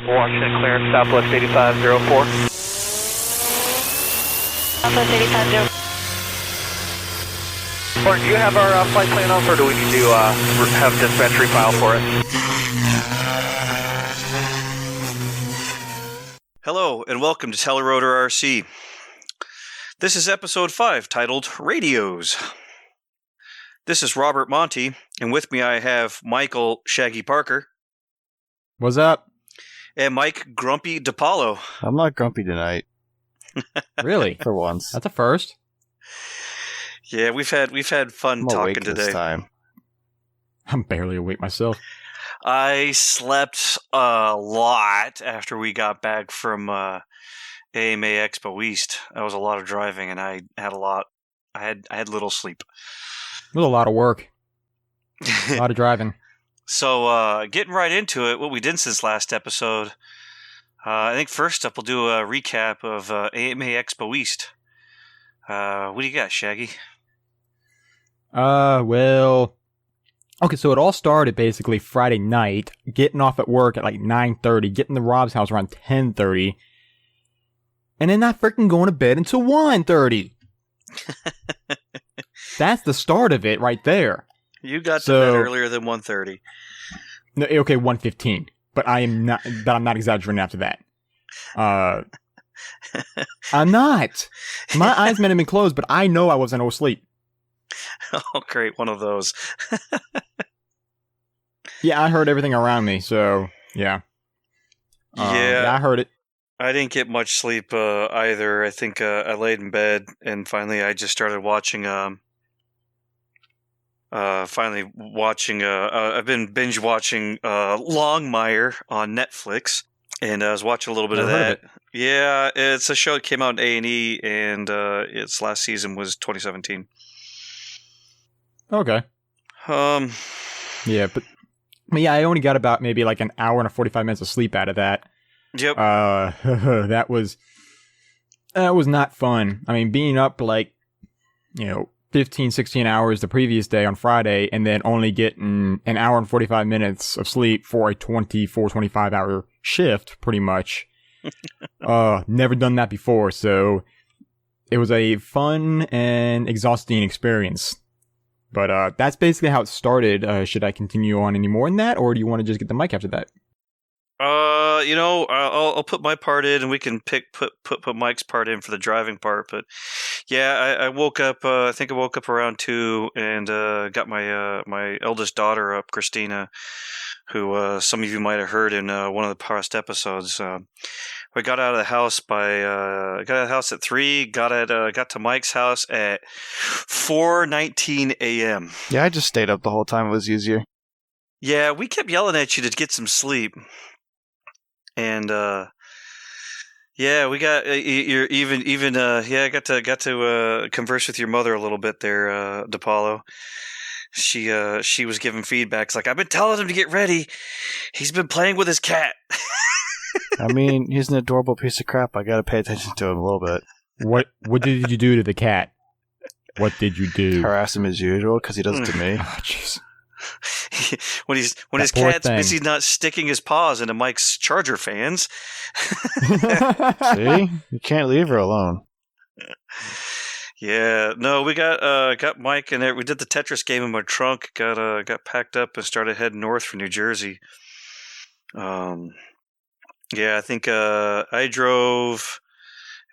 Washington clear, Southwest 8504. Southwest 8504. Martin, do you have our flight plan up, or do we need to have dispatch refile for it? Hello, and welcome to TellARotor RC. This is episode 5, titled Radios. This is Robert Monty, and with me I have Michael Shaggy Parker. What's up? And Mike Grumpy DePaulo. I'm not grumpy tonight. Really? For once. That's a first. Yeah, we've had fun I'm talking awake today. this time. I'm barely awake myself. I slept a lot after we got back from AMA Expo East. That was a lot of driving, and I had little sleep. It was a lot of work. A lot of driving. So, getting right into it, what we did since last episode, I think first up we'll do a recap of AMA Expo East. What do you got, Shaggy? Well... Okay, so it all started basically Friday night, getting off at work at like 9:30, getting to Rob's house around 10:30, and then not freaking going to bed until 1:30. That's the start of it right there. You got to bed earlier than 1:30. No, okay, 1:15. But I'm not exaggerating after that. I'm not. My eyes might have been closed, but I know I wasn't asleep. Oh, great, one of those. Yeah, I heard everything around me, so yeah. Yeah, I heard it. I didn't get much sleep either. I think I laid in bed, and finally I just started watching. I've been binge watching Longmire on Netflix, and I was watching a little bit of that. Yeah, it's a show that came out in A&E, and its last season was 2017. Okay. Yeah, but yeah, I only got about maybe like an hour and 45 minutes of sleep out of that. Yep. That was not fun. I mean, being up like, 15, 16 hours the previous day on Friday, and then only getting an hour and 45 minutes of sleep for a 24, 25 hour shift, pretty much. Never done that before, so it was a fun and exhausting experience. But that's basically how it started. Should I continue on any more than that, or do you want to just get the mic after that? I'll put my part in, and we can put Mike's part in for the driving part. But yeah, I woke up. I think I woke up around 2, and got my eldest daughter up, Christina, who some of you might have heard in one of the past episodes. We got out of the house at 3. Got to Mike's house at 4:19 a.m. Yeah, I just stayed up the whole time. It was easier. Yeah, we kept yelling at you to get some sleep, and yeah, we got I got to converse with your mother a little bit there, DePaulo. She was giving feedback. It's like, I've been telling him to get ready. He's been playing with his cat. I mean, he's an adorable piece of crap. I gotta pay attention to him a little bit. What did you do to the cat? What did you do? Harass him as usual, because he does it to me. Oh, jeez. when his cat's busy not sticking his paws into Mike's Charger fans. See? You can't leave her alone. Yeah, no, we got Mike in there. We did the Tetris game in my trunk. Got packed up and started heading north for New Jersey. Yeah, I think I drove,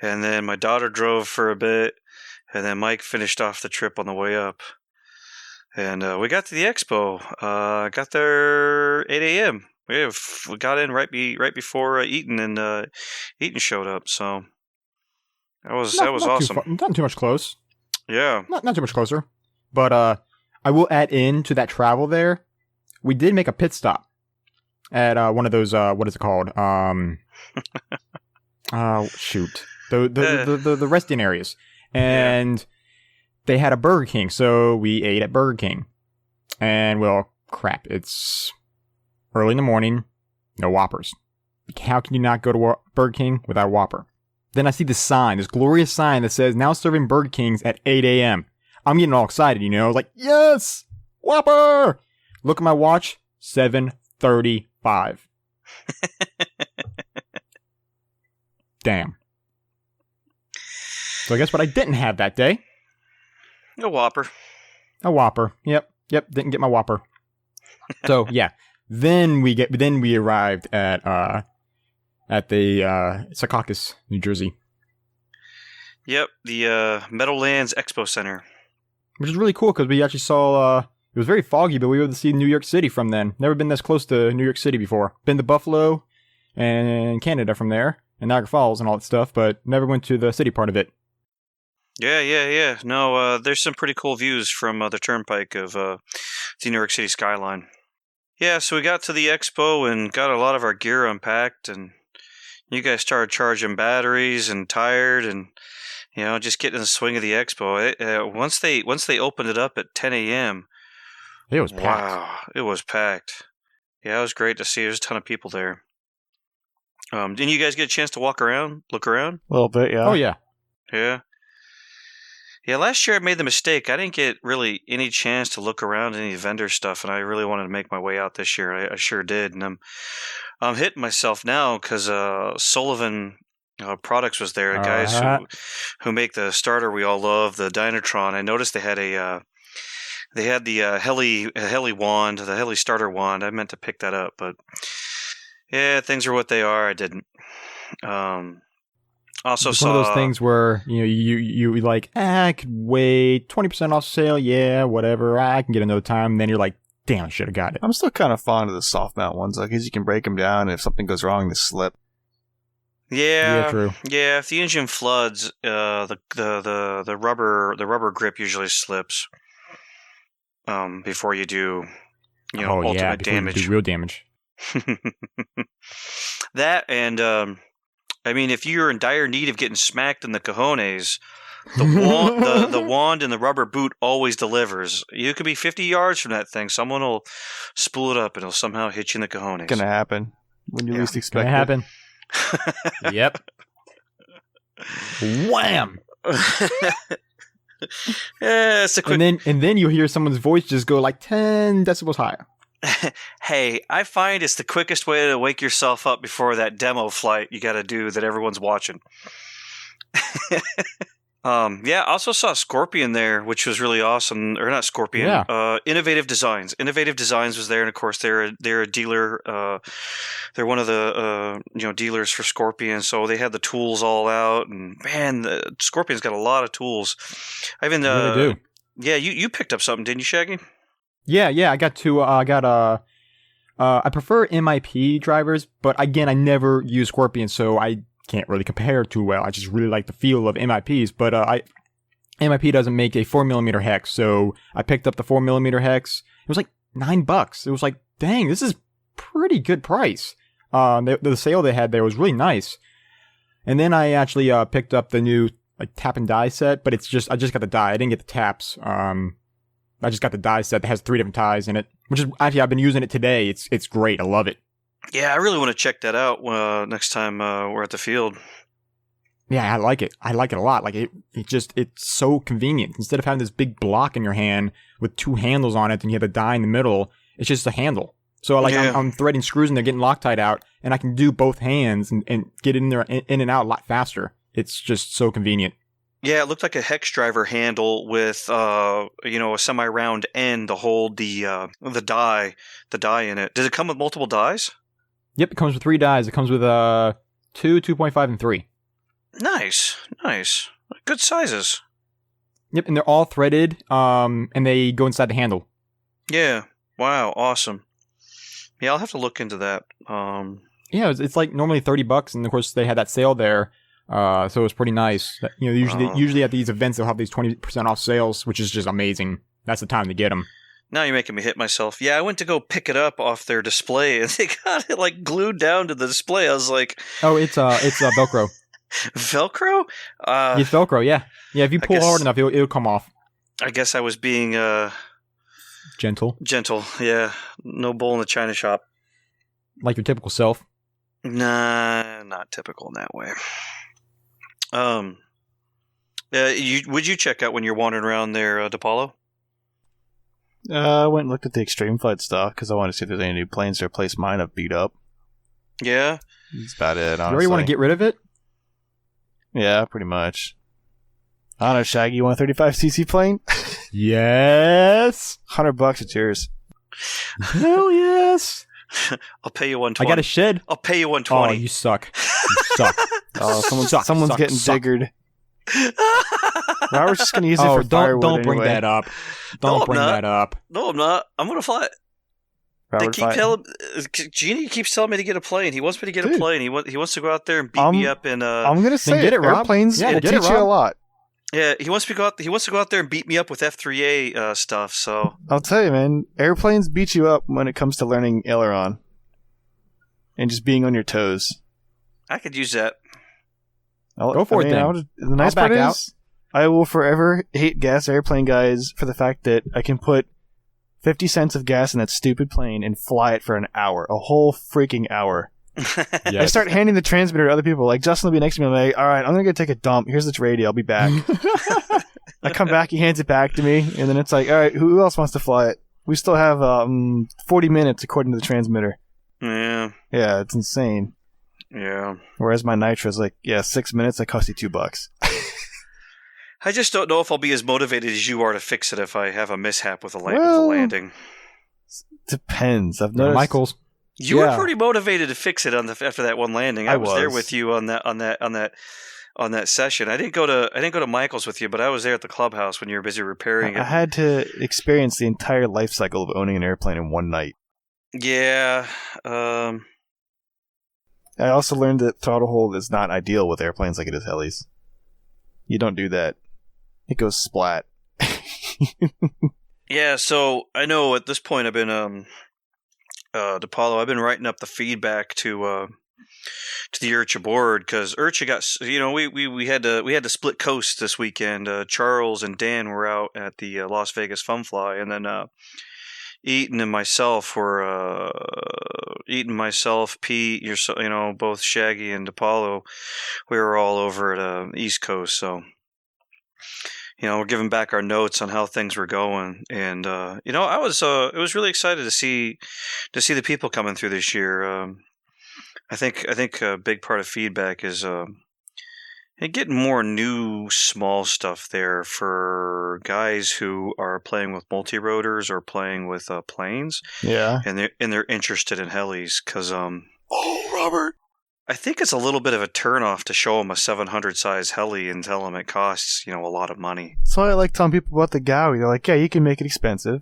and then my daughter drove for a bit, and then Mike finished off the trip on the way up. And we got to the expo. Got there 8 a.m. We got in right before Eaton and Eaton showed up. So that was awesome. Not too much close. Yeah, not too much closer. But I will add in to that travel there. We did make a pit stop at one of those. What is it called? Shoot. The resting areas, and they had a Burger King, so we ate at Burger King. And, well, crap, it's early in the morning, no Whoppers. How can you not go to Burger King without a Whopper? Then I see this glorious sign that says, now serving Burger Kings at 8 a.m. I'm getting all excited, like, yes! Whopper! Look at my watch, 7:35. damn. So I guess what I didn't have that day, A Whopper. a Whopper. Yep, didn't get my Whopper. So yeah, then we arrived at the Secaucus, New Jersey, Yep, the Meadowlands Expo Center. which is really cool because we actually saw. It was very foggy, but we were able to see New York City from then. Never been this close to New York City before. Been to Buffalo and Canada from there, and Niagara Falls and all that stuff, but never went to the city part of it. Yeah. No, there's some pretty cool views from the turnpike of the New York City skyline. Yeah, so we got to the expo and got a lot of our gear unpacked, and you guys started charging batteries and tired, and just getting in the swing of the expo. Once they opened it up at 10 a.m. It was packed. Wow, it was packed. Yeah, it was great to see. There's a ton of people there. Didn't you guys get a chance to look around? A little bit, yeah. Oh yeah. Yeah. Yeah, last year I made the mistake. I didn't get really any chance to look around any vendor stuff, and I really wanted to make my way out this year. I sure did, and I'm hitting myself now because Sullivan Products was there. The guys who make the starter we all love, the Dynatron. I noticed they had the heli wand, the heli starter wand. I meant to pick that up, but yeah, things are what they are. I didn't. Also it's saw one of those things where you like, I could wait, 20% off sale, yeah, whatever, I can get another time. And then you're like, damn, I should have got it. I'm still kind of fond of the soft mount ones, because you can break them down, and if something goes wrong, they slip. Yeah, true. Yeah, if the engine floods, the rubber grip usually slips before you do ultimate damage. You do real damage. That and I mean, if you're in dire need of getting smacked in the cojones, the wand and the rubber boot always delivers. You could be 50 yards from that thing. Someone will spool it up and it'll somehow hit you in the cojones. It's gonna happen when you least expect Gonna it. happen. Yep. Wham! Yeah, it's a quick. And then you hear someone's voice just go like 10 decibels higher. Hey, I find it's the quickest way to wake yourself up before that demo flight you got to do that everyone's watching. Yeah, I also saw Scorpion there, which was really awesome. Or not Scorpion. Yeah. Innovative Designs. Innovative Designs was there, and of course they're a dealer. They're one of the dealers for Scorpion, so they had the tools all out. And man, Scorpion's got a lot of tools. I even really do. Yeah, you picked up something, didn't you, Shaggy? Yeah. I got two. I prefer MIP drivers, but again, I never use Scorpion, so I can't really compare too well. I just really like the feel of MIPs, but MIP doesn't make a 4mm hex, so I picked up the 4mm hex. It was like $9. It was like, dang, this is pretty good price. The sale they had there was really nice. And then I actually picked up the new tap and die set, but I just got the die. I didn't get the taps. I just got the die set that has 3 different ties in it, which is actually, I've been using it today. It's great. I love it. Yeah, I really want to check that out next time we're at the field. Yeah, I like it. I like it a lot. Like it's so convenient. Instead of having this big block in your hand with 2 handles on it and you have a die in the middle, it's just a handle. So I'm threading screws and they're getting Loctite out, and I can do both hands and get in there in and out a lot faster. It's just so convenient. Yeah, it looked like a hex driver handle with a semi-round end to hold the die in it. Does it come with multiple dies? Yep, it comes with 3 dies. It comes with 2, 2.5, and 3. Nice. Good sizes. Yep, and they're all threaded, and they go inside the handle. Yeah. Wow. Awesome. Yeah, I'll have to look into that. Yeah, it's like normally $30, and of course they had that sale there, so it was pretty nice. Usually at these events they'll have these 20% off sales, which is just amazing. That's the time to get them. Now you're making me hit myself. Yeah, I went to go pick it up off their display, and they got it glued down to the display. I was like, "Oh, it's Velcro." Velcro? It's Velcro. Yeah. If you pull hard enough, it'll come off. I guess I was being gentle. Yeah, no bull in the china shop. Like your typical self. Nah, not typical in that way. Would you check out when you're wandering around there, DePaulo? I went and looked at the Extreme Flight stuff because I wanted to see if there's any new planes to replace mine have beat up. Yeah? That's about it, honestly. You already want to get rid of it? Yeah, pretty much. I don't know, Shaggy, you want a 35cc plane? Yes. $100, it's yours. Hell yes. I'll pay you 120. I got a shed. I'll pay you Oh, 120. you suck. You suck. Oh, Suck, someone's suck, getting suck. diggered. Robert's just going to use it Oh, for firewood don't bring anyway. that up. No, Don't I'm bring not. that up. No, I'm not. I'm gonna fly it. They Robert keep telling Genie keeps telling me to get a plane. He wants me to get Dude. a plane. He wants to go out there and beat me up in. I'm going to say get it, Rob. airplanes Yeah, will get it, teach you a Rob. lot. Yeah, he wants to go out. He wants to go out there and beat me up with F3A stuff. So I'll tell you, man, airplanes beat you up when it comes to learning aileron and just being on your toes. I could use that. Go for it, then. The nice I'll part back is, I will forever hate gas airplane guys for the fact that I can put 50 cents of gas in that stupid plane and fly it for an hour, a whole freaking hour. I Yes. start handing the transmitter to other people. Like, Justin will be next to me. I'm like, all right, I'm going to go take a dump. Here's the radio. I'll be back. I come back. He hands it back to me. And then it's like, all right, who else wants to fly it? We still have 40 minutes according to the transmitter. Yeah, Yeah, it's insane. yeah. Whereas my nitro is like, yeah, 6 minutes. That cost you $2. I just don't know if I'll be as motivated as you are to fix it if I have a mishap with a with a Well, landing. Depends. I've noticed. Michael's. You yeah. were pretty motivated to fix it after that one landing. I I was there was. with you on that session. I didn't go to Michael's with you, but I was there at the clubhouse when you were busy repairing I it. had to experience the entire life cycle of owning an airplane in one night. Yeah. I also learned that throttle hold is not ideal with airplanes like it is helis. You don't do that. It goes splat. Yeah, so I know at this point I've been DePaulo, I've been writing up the feedback to the IRCHA board because IRCHA got we had to split coast this weekend. Charles and Dan were out at the Las Vegas Fun Fly, and then Pete, both Shaggy and DePaulo, we were all over at East Coast, so. We're giving back our notes on how things were going, and I was really excited to see the people coming through this year. I think a big part of feedback is getting more new small stuff there for guys who are playing with multi-rotors or playing with planes, Yeah. and they're interested in helis because Oh, Robert. I think it's a little bit of a turnoff to show them a 700 size heli and tell them it costs a lot of money. So I like telling people about the Gaui. They're like, yeah, you can make it expensive.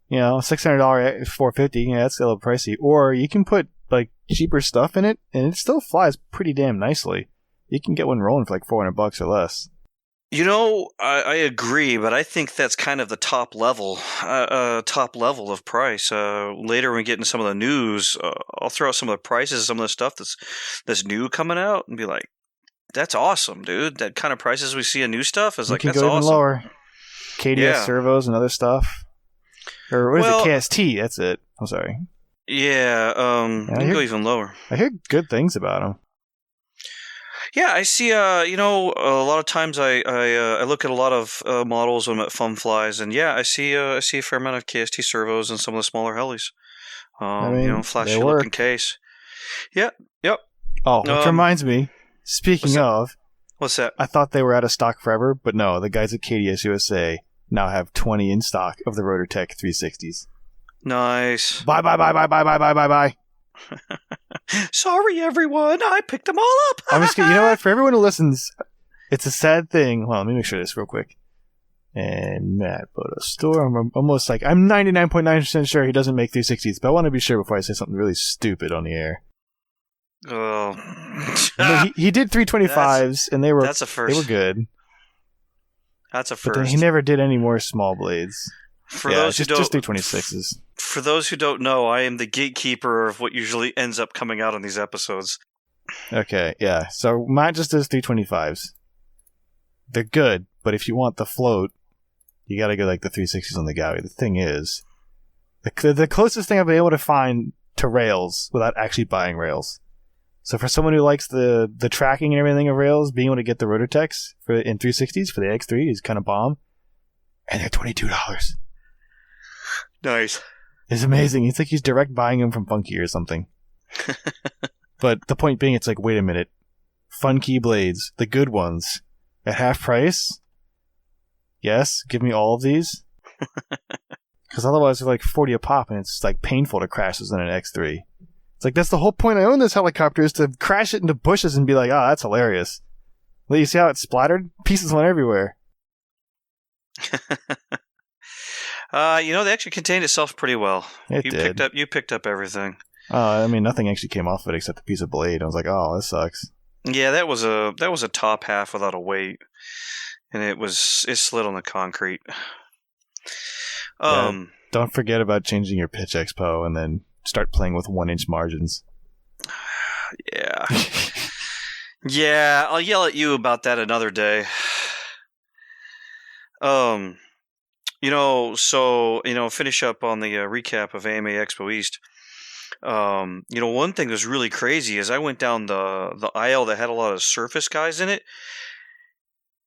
$600 450. Yeah, that's a little pricey. Or you can put like cheaper stuff in it, and it still flies pretty damn nicely. You can get one rolling for like $400 or less. I agree, but I think that's kind of the top level of price. Later when we get into some of the news, I'll throw out some of the prices of some of the stuff that's new coming out and be like, that's awesome, dude. That kind of prices we see in new stuff is You like, can that's go even awesome. lower. KDS Yeah. servos and other stuff. Or what is Well- it? KST. That's it. I'm sorry. Yeah, you I can hear- go even lower. I hear good things about them. Yeah, I see. A lot of times I look at a lot of models when I'm at Fun Flies, and yeah, I see a fair amount of KST servos and some of the smaller helis. Flashy they looking work. case. Yeah. Yep. Oh, which reminds me. Speaking what's that? of, What's that? I thought they were out of stock forever, but no, the guys at KDS USA now have 20 in stock of the RotorTech 360s. Nice. Bye. Sorry, everyone. I picked them all up. I'm just kidding. You know what? For everyone who listens, it's a sad thing. Hold on, let me make sure this real quick. And Matt Bodo Store. I'm almost like, I'm 99.9% sure he doesn't make 360s, but I want to be sure before I say something really stupid on the air. Oh. No, he did 325s, and they were That's a first. they were good. That's a But then first. he never did any more small blades. For yeah, those just who don't, 326s. For those who don't know, I am the gatekeeper of what usually ends up coming out on these episodes. Okay, yeah. So Matt just does 325s. They're good, but if you want the float, you got to go like the 360s on the Gaui. The thing is, the closest thing I've been able to find to rails without actually buying rails. So for someone who likes the tracking and everything of rails, being able to get the RotorTechs in 360s for the X3 is kind of bomb. And they're $22. Nice. It's amazing. It's like he's direct buying them from Funky or something. But the point being, it's like, wait a minute. Fun key blades, the good ones, at half price. Yes, give me all of these. Because otherwise they're like 40 a pop, and it's like painful to crash this in an X3. It's like, that's the whole point I own this helicopter, is to crash it into bushes and be like, oh, that's hilarious. Well, you see how it splattered? Pieces went everywhere. They actually contained itself pretty well. It did. You picked up everything. I mean, nothing actually came off of it except a piece of blade. I was like, oh, this sucks. Yeah, that was a top half without a weight, and it slid on the concrete. Don't forget about changing your pitch expo and then start playing with 1-inch margins. Yeah. Yeah, I'll yell at you about that another day. Finish up on the recap of AMA Expo East. One thing that was really crazy is I went down the aisle that had a lot of Surface guys in it,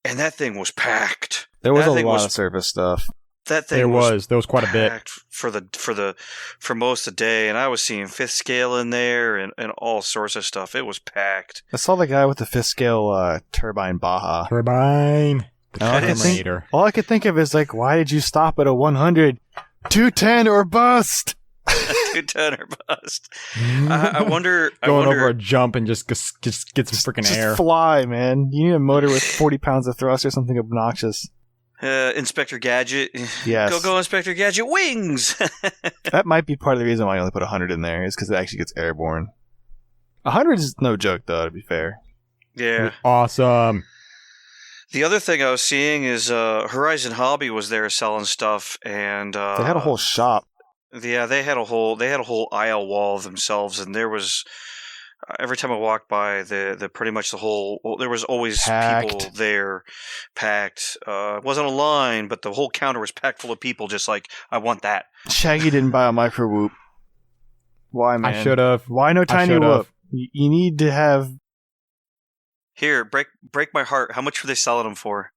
and that thing was packed. There was a lot of Surface stuff. That thing there was quite a bit for most of the day, and I was seeing fifth scale in there and all sorts of stuff. It was packed. I saw the guy with the fifth scale turbine Baja. Turbine. All I could think of is like, why did you stop at a 100? 210 or bust. 210 or bust. I wonder. Over a jump and just get some freaking air. Just fly, man. You need a motor with 40 pounds of thrust or something obnoxious. Inspector Gadget. Yes. Go, Inspector Gadget. Wings! That might be part of the reason why I only put 100 in there, is because it actually gets airborne. 100 is no joke, though, to be fair. Yeah. Awesome. The other thing I was seeing is Horizon Hobby was there selling stuff, and they had a whole shop. Yeah, they had a whole aisle wall themselves, and there was every time I walked by, the pretty much the whole there was always packed. People there, packed. It wasn't a line, but the whole counter was packed full of people. Just like, I want that. Shaggy didn't buy a micro whoop. Why, man? I should have. Why no tiny whoop? You need to have. Here, break my heart. How much were they selling them for?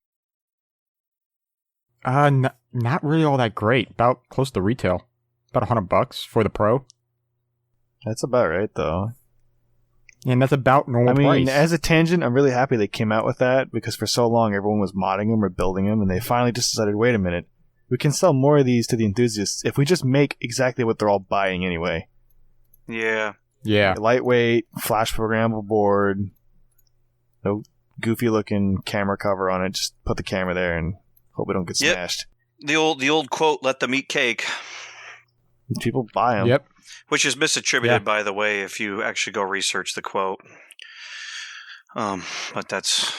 Not really all that great. About close to retail. About $100 for the Pro. That's about right, though. And that's about normal price. As a tangent, I'm really happy they came out with that, because for so long everyone was modding them or building them, and they finally just decided, wait a minute, we can sell more of these to the enthusiasts if we just make exactly what they're all buying anyway. Yeah. Yeah. Lightweight, flash programmable board, no goofy looking camera cover on it. Just put the camera there and hope we don't get smashed. The old quote, "Let them eat cake." People buy them. Yep. Which is misattributed, by the way, if you actually go research the quote. But that's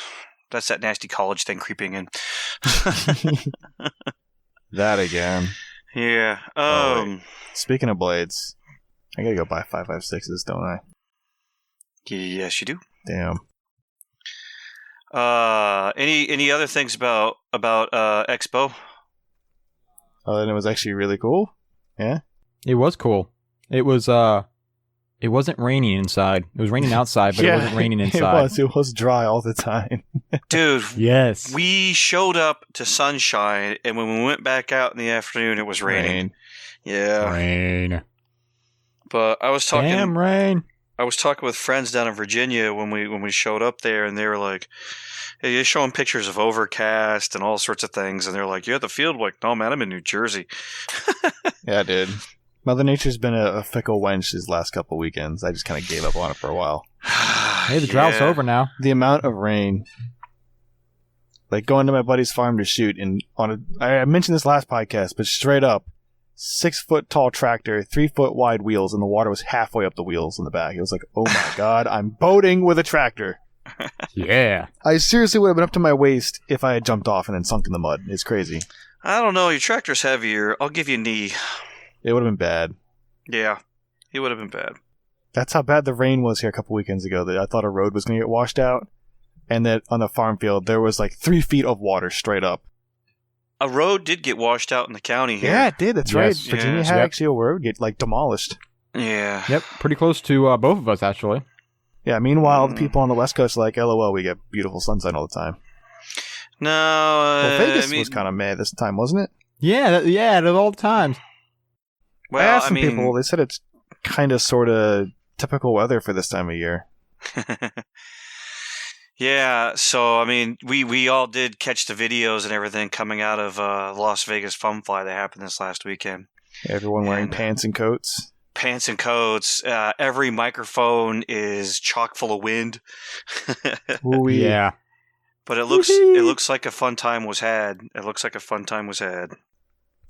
that nasty college thing creeping in. That again. Yeah. Speaking of blades, I gotta go buy 5.56s, don't I? Yes, you do. Damn. Any other things about Expo? Oh, and it was actually really cool. Yeah. It was cool. It was it wasn't raining inside. It was raining outside, but it wasn't raining inside. It was dry all the time. Dude, yes. We showed up to sunshine, and when we went back out in the afternoon, it was raining. Yeah. Rain. But I was talking Damn rain. I was talking with friends down in Virginia when we showed up there, and they were like, hey, you're showing pictures of overcast and all sorts of things, and they're like, you're at the field? I'm like, no, man, I'm in New Jersey. Yeah, dude. Mother Nature's been a fickle wench these last couple weekends. I just kind of gave up on it for a while. Hey, the drought's over now. The amount of rain. Like going to my buddy's farm to shoot, and I mentioned this last podcast, but straight up, 6-foot tall tractor, 3-foot wide wheels, and the water was halfway up the wheels in the back. It was like, oh my god, I'm boating with a tractor. Yeah. I seriously would have been up to my waist if I had jumped off and then sunk in the mud. It's crazy. I don't know. Your tractor's heavier. I'll give you a knee. It would have been bad. Yeah, it would have been bad. That's how bad the rain was here a couple weekends ago, that I thought a road was going to get washed out, and that on the farm field there was like 3 feet of water straight up. A road did get washed out in the county here. Yeah, it did. That's right. Yes. Virginia had actually a road get like demolished. Yeah. Yep, pretty close to both of us, actually. Yeah, meanwhile, the people on the West Coast are like, LOL, we get beautiful sunshine all the time. No, well, Vegas was kind of mad this time, wasn't it? Yeah, at all times. Well, I asked some people, they said it's kind of sort of typical weather for this time of year. Yeah, so I mean, we all did catch the videos and everything coming out of Las Vegas Fun Fly that happened this last weekend. Everyone wearing And pants and coats. pants and coats. Every microphone is chock full of wind. Ooh-wee. Yeah. But it looks like a fun time was had. It looks like a fun time was had.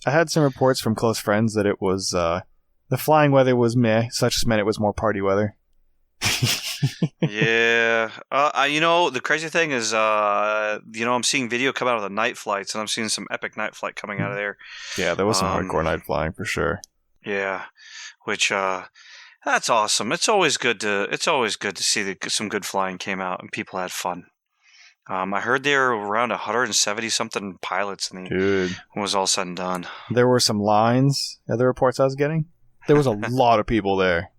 I had some reports from close friends that it was the flying weather was meh, such as meant it was more party weather. Yeah. The crazy thing is, I'm seeing video come out of the night flights, and I'm seeing some epic night flight coming out of there. Yeah, there was some hardcore night flying for sure. Yeah, which that's awesome. It's always good to see that some good flying came out and people had fun. I heard there were around 170 something pilots, and Dude, it was all said and done. there were some lines. Other reports I was getting. There was a lot of people there.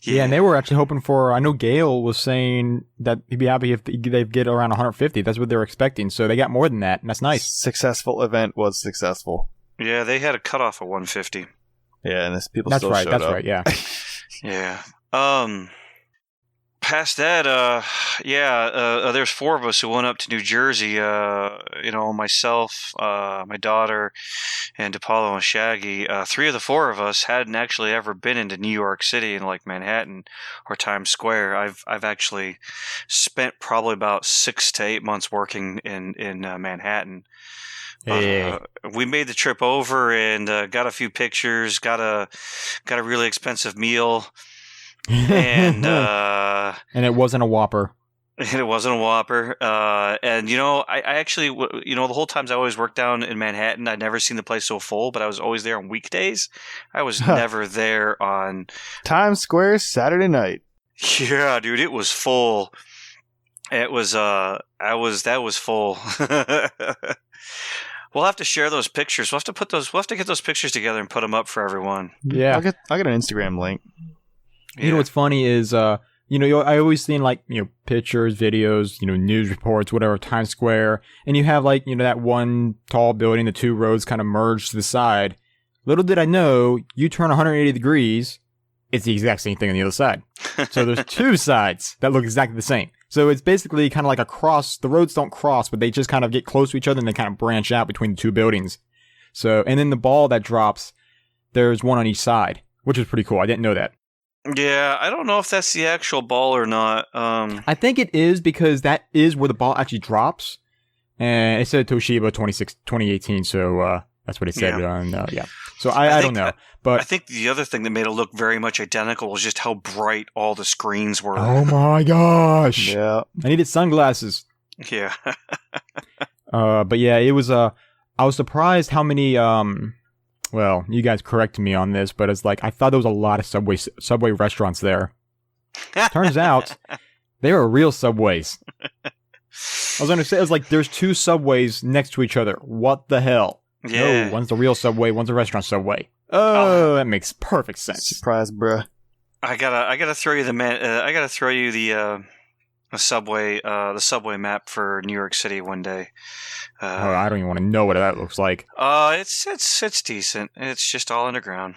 Yeah, and they were actually hoping for, I know Gail was saying that he'd be happy if they get around 150. That's what they were expecting. So they got more than that, and that's nice. Successful event was successful. Yeah, they had a cutoff of 150. Yeah, and people That's still right, showed that's up. right, yeah. Yeah. Past that, there's 4 of us who went up to New Jersey. Myself, my daughter, and DePaulo and Shaggy. 3 of the 4 of us hadn't actually ever been into New York City, in like Manhattan or Times Square. I've actually spent probably about 6 to 8 months working in Manhattan. Hey. We made the trip over and got a few pictures. Got a really expensive meal. And and it wasn't a Whopper. And it wasn't a Whopper. I actually, the whole times I always worked down in Manhattan, I'd never seen the place so full, but I was always there on weekdays. I was never there on Times Square Saturday night. Yeah, dude, it was full. It was that was full. We'll have to share those pictures. We'll have to get those pictures together and put them up for everyone. Yeah. I'll get an Instagram link. You know what's funny is, I always seen pictures, videos, news reports, whatever, Times Square, and you have that one tall building, the 2 roads kind of merged to the side. Little did I know, you turn 180 degrees, it's the exact same thing on the other side. So there's 2 sides that look exactly the same. So it's basically kind of like a cross. The roads don't cross, but they just kind of get close to each other and they kind of branch out between the 2 buildings. So, and then the ball that drops, there's one on each side, which is pretty cool. I didn't know that. Yeah, I don't know if that's the actual ball or not. I think it is because that is where the ball actually drops. And it said Toshiba 2018, so that's what it said. Yeah. So I don't know. But I think the other thing that made it look very much identical was just how bright all the screens were. Oh my gosh. Yeah. I needed sunglasses. Yeah. But yeah, it was I was surprised how many well, you guys correct me on this, but it's I thought there was a lot of Subway restaurants there. Turns out they were real Subways. I was going to say, it was there's 2 Subways next to each other. What the hell? Yeah. No, one's the real Subway, one's a restaurant Subway. Oh, that makes perfect sense. Surprise, bruh. I gotta throw you the subway map for New York City one day. I don't even want to know what that looks like. It's decent. It's just all underground.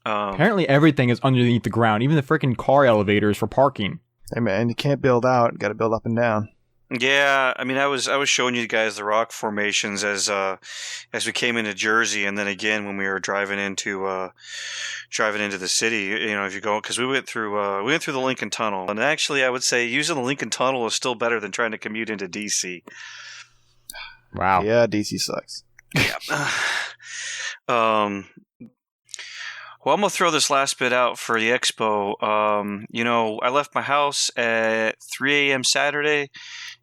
Apparently everything is underneath the ground, even the freaking car elevators for parking. Hey man, you can't build out. Got to build up and down. Yeah, I mean, I was showing you guys the rock formations as we came into Jersey, and then again when we were driving into the city. If you go, because we went through the Lincoln Tunnel, and actually, I would say using the Lincoln Tunnel is still better than trying to commute into DC. Wow. Yeah, DC sucks. Yeah. Well, I'm going to throw this last bit out for the expo. I left my house at 3 a.m. Saturday,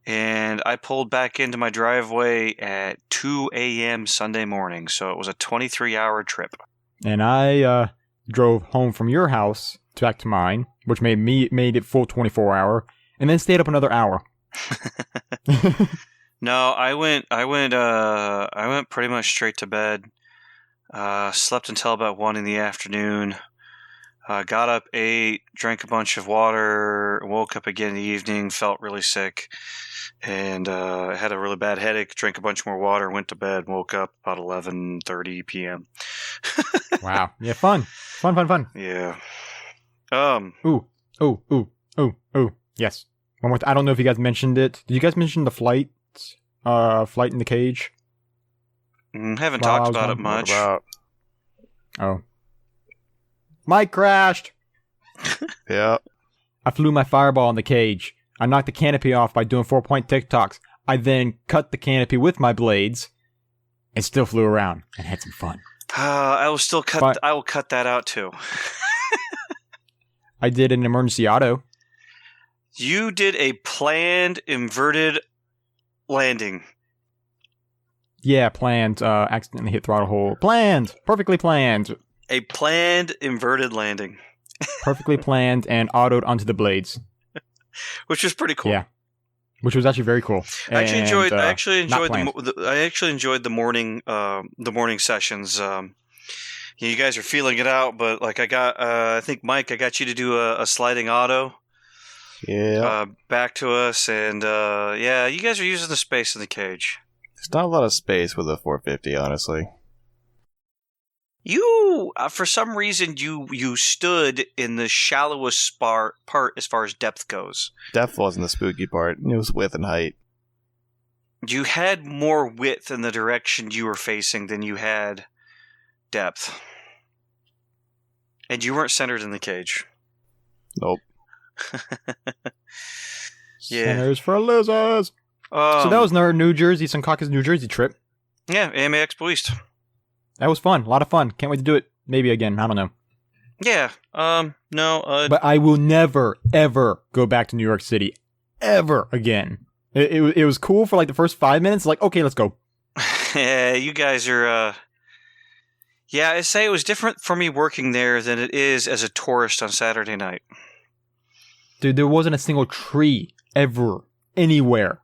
and I pulled back into my driveway at 2 a.m. Sunday morning. So it was a 23-hour trip. And I drove home from your house back to mine, which made it full 24-hour, and then stayed up another hour. No, I went pretty much straight to bed. Slept until about 1 in the afternoon. Got up, ate, drank a bunch of water, woke up again in the evening, felt really sick, and had a really bad headache. Drank a bunch more water, went to bed, woke up about 11:30 p.m. Wow. Yeah, fun. Fun. Yeah. Ooh. Yes. I don't know if you guys mentioned it. Did you guys mention the flight in the cage? Haven't Well, I talked was about it wondering much. Oh. Mike crashed! Yeah. I flew my fireball in the cage. I knocked the canopy off by doing 4-point TikToks. I then cut the canopy with my blades and still flew around and had some fun. I will still cut. But- I will cut that out too. I did an emergency auto. You did a planned inverted landing. Yeah, planned. Accidentally hit throttle hole. Planned. Perfectly planned. A planned inverted landing, Perfectly planned and autoed onto the blades. which was pretty cool. Yeah. Which was actually very cool. I actually enjoyed. I actually not enjoyed I actually enjoyed the morning. The morning sessions. You guys are feeling it out, but like I got. I think Mike, I got you to do a sliding auto. Yeah. Back to us, and yeah, you guys are using the space in the cage. There's not a lot of space with a 450, honestly. You, for some reason, you stood in the shallowest part as far as depth goes. Depth wasn't the spooky part. It was width and height. You had more width in the direction you were facing than you had depth. And you weren't centered in the cage. Nope. Yeah. Centers for losers. So that was our New Jersey, Secaucus, New Jersey trip. Yeah, AMA Expo East. That was fun. A lot of fun. Can't wait to do it. Maybe again. I don't know. Yeah. No. But I will never, ever go back to New York City. Ever again. It was cool for like the first 5 minutes. Like, okay, let's go. Yeah, you guys are. Yeah, I say it was different for me working there than it is as a tourist on Saturday night. Dude, there wasn't a single tree ever anywhere.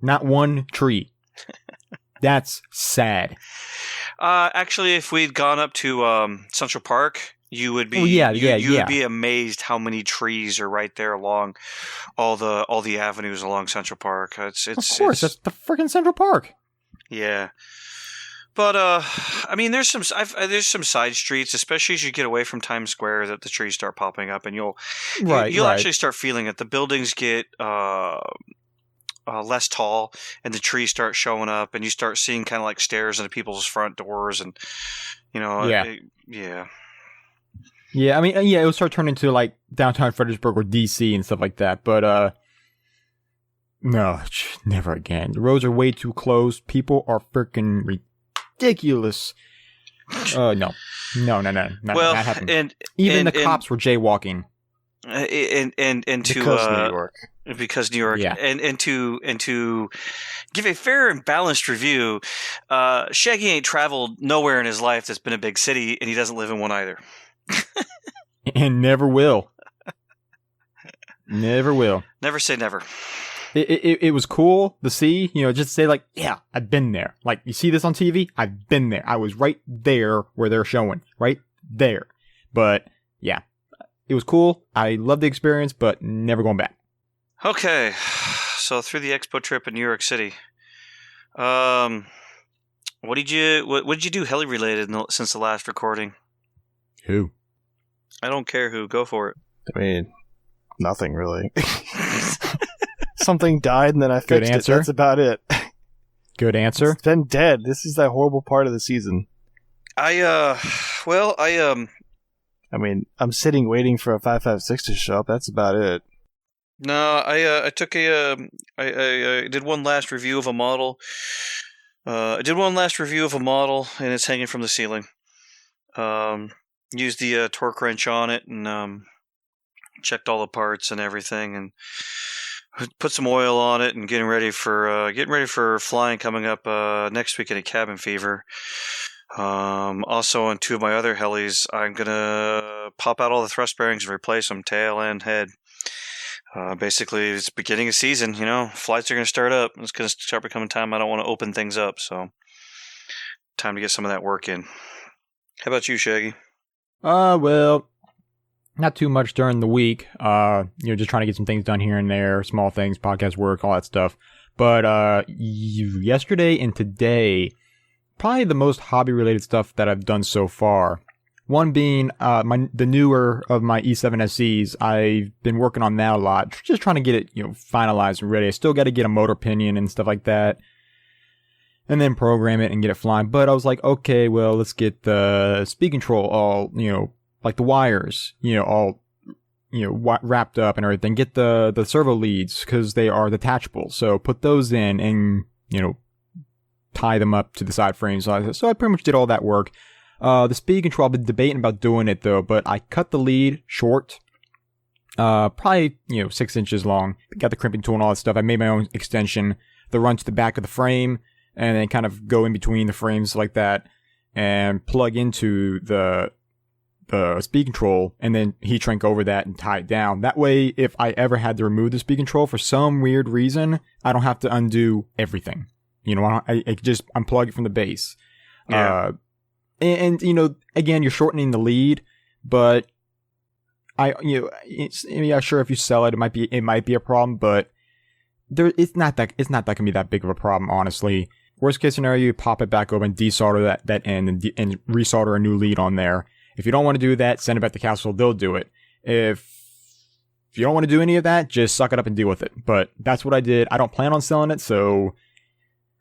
Not one tree. That's sad. Actually, if we'd gone up to Central Park, you would be. Oh, yeah, you would be amazed how many trees are right there along all the avenues along Central Park. Of course, that's the freaking Central Park. Yeah. But I mean, there's some side streets, especially as you get away from Times Square, that the trees start popping up, and you'll actually start feeling it. The buildings get less tall, and the trees start showing up, and you start seeing kind of like stairs into people's front doors, and yeah. I mean, yeah, it will start turning into like downtown Fredericksburg or DC and stuff like that. But no, never again. The roads are way too close. People are freaking ridiculous. No, not that happened. And even the cops were jaywalking. Because New York, yeah. and to give a fair and balanced review, Shaggy ain't traveled nowhere in his life that's been a big city, and he doesn't live in one either. And never will. Never will. Never say never. It was cool to see, just say like, yeah, I've been there. Like, you see this on TV? I've been there. I was right there where they're showing. Right there. But, yeah. It was cool. I loved the experience, but never going back. Okay. So, through the expo trip in New York City, what did you do heli related since the last recording? Who? I don't care who. Go for it. I mean, nothing really. Something died and then I fixed it. That's about it. Good answer. It's been dead. This is that horrible part of the season. I mean, I'm sitting waiting for a 556 to show up. That's about it. No, I took I did one last review of a model. And it's hanging from the ceiling. Used the torque wrench on it and checked all the parts and everything, and put some oil on it, and getting ready for flying coming up next week in a cabin fever. Also on two of my other helis, I'm gonna pop out all the thrust bearings and replace them, tail and head. Basically, it's beginning of season. Flights are gonna start up. It's gonna start becoming time. I don't want to open things up, so time to get some of that work in. How about you, Shaggy? Well, not too much during the week. Just trying to get some things done here and there, small things, podcast work, all that stuff. But yesterday and today, probably the most hobby-related stuff that I've done so far One being the newer of my E7 SEs. I've been working on that a lot, just trying to get it finalized and ready. I still got to get a motor pinion and stuff like that, and then program it and get it flying. But I was like, okay, well, let's get the speed control all like the wires all wrapped up and everything. Get the servo leads because they are detachable. So put those in and tie them up to the side frames. So I pretty much did all that work. The speed control, I've been debating about doing it though, but I cut the lead short, probably 6 inches long. Got the crimping tool and all that stuff. I made my own extension that runs to the back of the frame and then kind of go in between the frames like that and plug into the speed control and then heat shrink over that and tie it down. That way, if I ever had to remove the speed control for some weird reason, I don't have to undo everything. I just unplug it from the base. Yeah. And again, you're shortening the lead, but sure, if you sell it, it might be a problem, but it's not gonna be that big of a problem, honestly. Worst case scenario, you pop it back over and desolder that end and resolder a new lead on there. If you don't want to do that, send it back to Castle. They'll do it. If you don't want to do any of that, just suck it up and deal with it. But that's what I did. I don't plan on selling it, so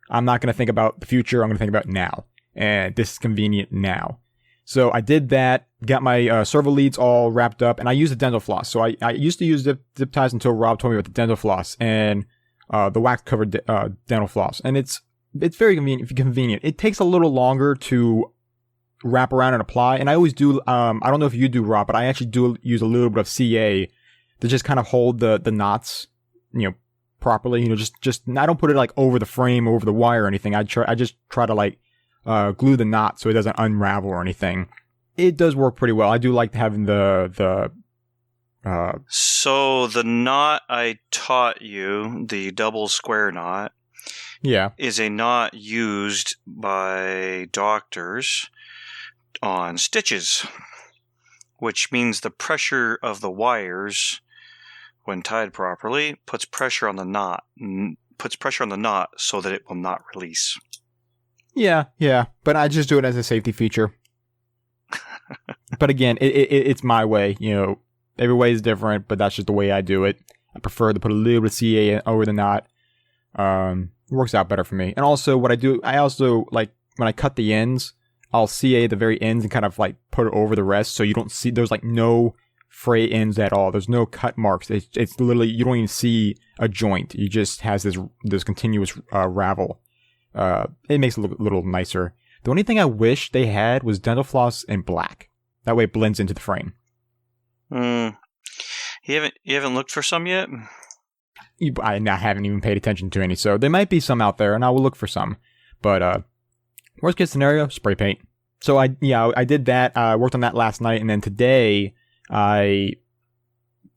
I'm not going to think about the future. I'm going to think about now. And this is convenient now. So I did that, got my servo leads all wrapped up, and I used the dental floss. So I used to use zip ties until Rob told me about the dental floss and the wax-covered dental floss. And it's very convenient. It takes a little longer to wrap around and apply, and I always do. I don't know if you do, Rob, but I actually do use a little bit of CA to just kind of hold the knots, properly. Just I don't put it like over the frame, over the wire or anything. I just try to like glue the knot so it doesn't unravel or anything. It does work pretty well. I do like having the. So the knot I taught you, the double square knot, is a knot used by doctors on stitches, which means the pressure of the wires when tied properly puts pressure on the knot so that it will not release. Yeah, but I just do it as a safety feature. But again, it's my way. Every way is different, but that's just the way I do it. I prefer to put a little bit of CA over the knot. It works out better for me. And also what I also like when I cut the ends, I'll CA the very ends and kind of like put it over the rest, so you don't see, there's like no fray ends at all. There's no cut marks. It's literally, you don't even see a joint. You just has this continuous ravel. It makes it look a little nicer. The only thing I wish they had was dental floss in black. That way it blends into the frame. You haven't looked for some yet? I haven't even paid attention to any, so there might be some out there, and I will look for some. But worst case scenario, spray paint. So I did that. I worked on that last night, and then today I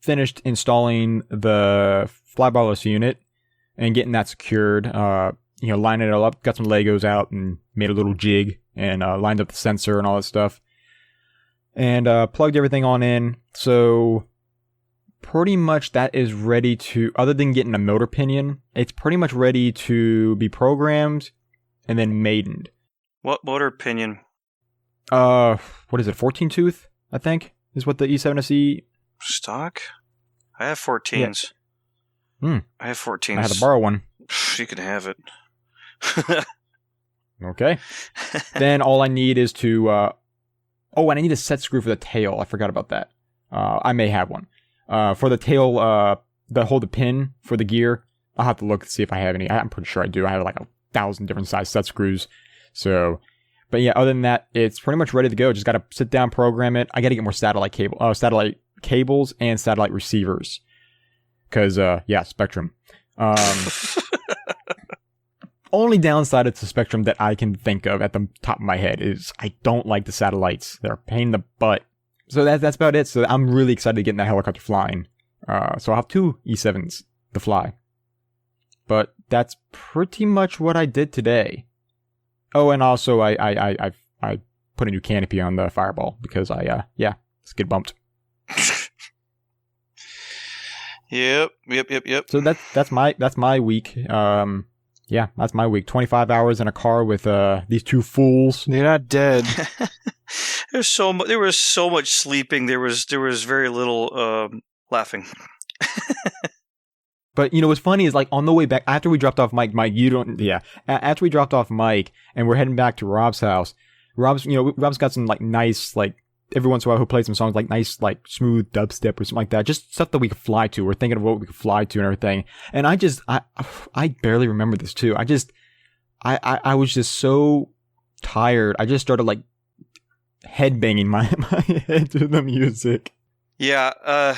finished installing the flybarless unit and getting that secured. Lining it all up, got some Legos out and made a little jig and lined up the sensor and all that stuff. And plugged everything on in. So pretty much that is ready to, other than getting a motor pinion, it's pretty much ready to be programmed and then maidened. What motor pinion? What is it, 14 tooth, I think, is what the E7 SE... Stock? I have 14s. Yeah. I have 14s. I had to borrow one. You can have it. Okay. Then all I need is to... and I need a set screw for the tail. I forgot about that. I may have one. For the tail, that hold the pin for the gear, I'll have to look to see if I have any. I'm pretty sure I do. I have like 1,000 different size set screws. So, but yeah, other than that, it's pretty much ready to go. Just got to sit down, program it. I got to get more satellite cables and satellite receivers. Because, Spectrum. Only downside to Spectrum that I can think of at the top of my head is I don't like the satellites. They're a pain in the butt. So that's about it. So I'm really excited to get in that helicopter flying. So I'll have 2 E7s to fly. But that's pretty much what I did today. Oh, and also I put a new canopy on the Fireball because skid bumped. Yep. So that's my week. That's my week. 25 hours in a car with these two fools. You're not dead. There was so much sleeping. There was very little laughing. But what's funny is like on the way back after we dropped off Mike, after we dropped off Mike and we're heading back to Rob's house, Rob's got some like nice like every once in a while he'll play some songs like nice like smooth dubstep or something like that, just stuff that we could fly to. We're thinking of what we could fly to and everything. And I barely remember this too. I was just so tired. I just started like headbanging my head to the music. Yeah,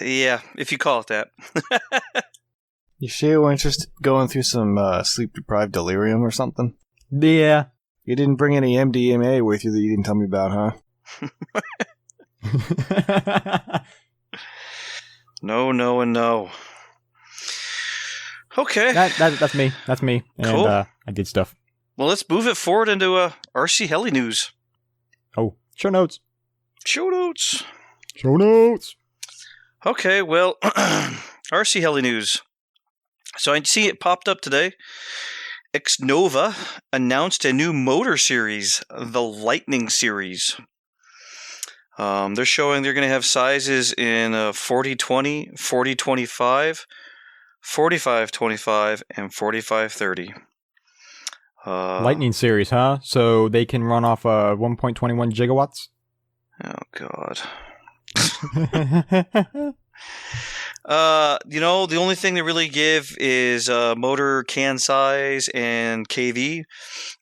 yeah, if you call it that. You sure you weren't just going through some sleep-deprived delirium or something? Yeah. You didn't bring any MDMA with you that you didn't tell me about, huh? No, and no. Okay. That's me. That's me. And cool. I did stuff. Well, let's move it forward into RC Heli news. Oh, show notes. Show notes. Show notes. Okay, well, RC Heli news. So I see it popped up today. Xnova announced a new motor series, the Lightning series. They're showing they're going to have sizes in 4020, 4025, 4525, and 4530. Lightning series, huh? So they can run off 1.21 gigawatts? Oh, God. The only thing they really give is motor can size and KV.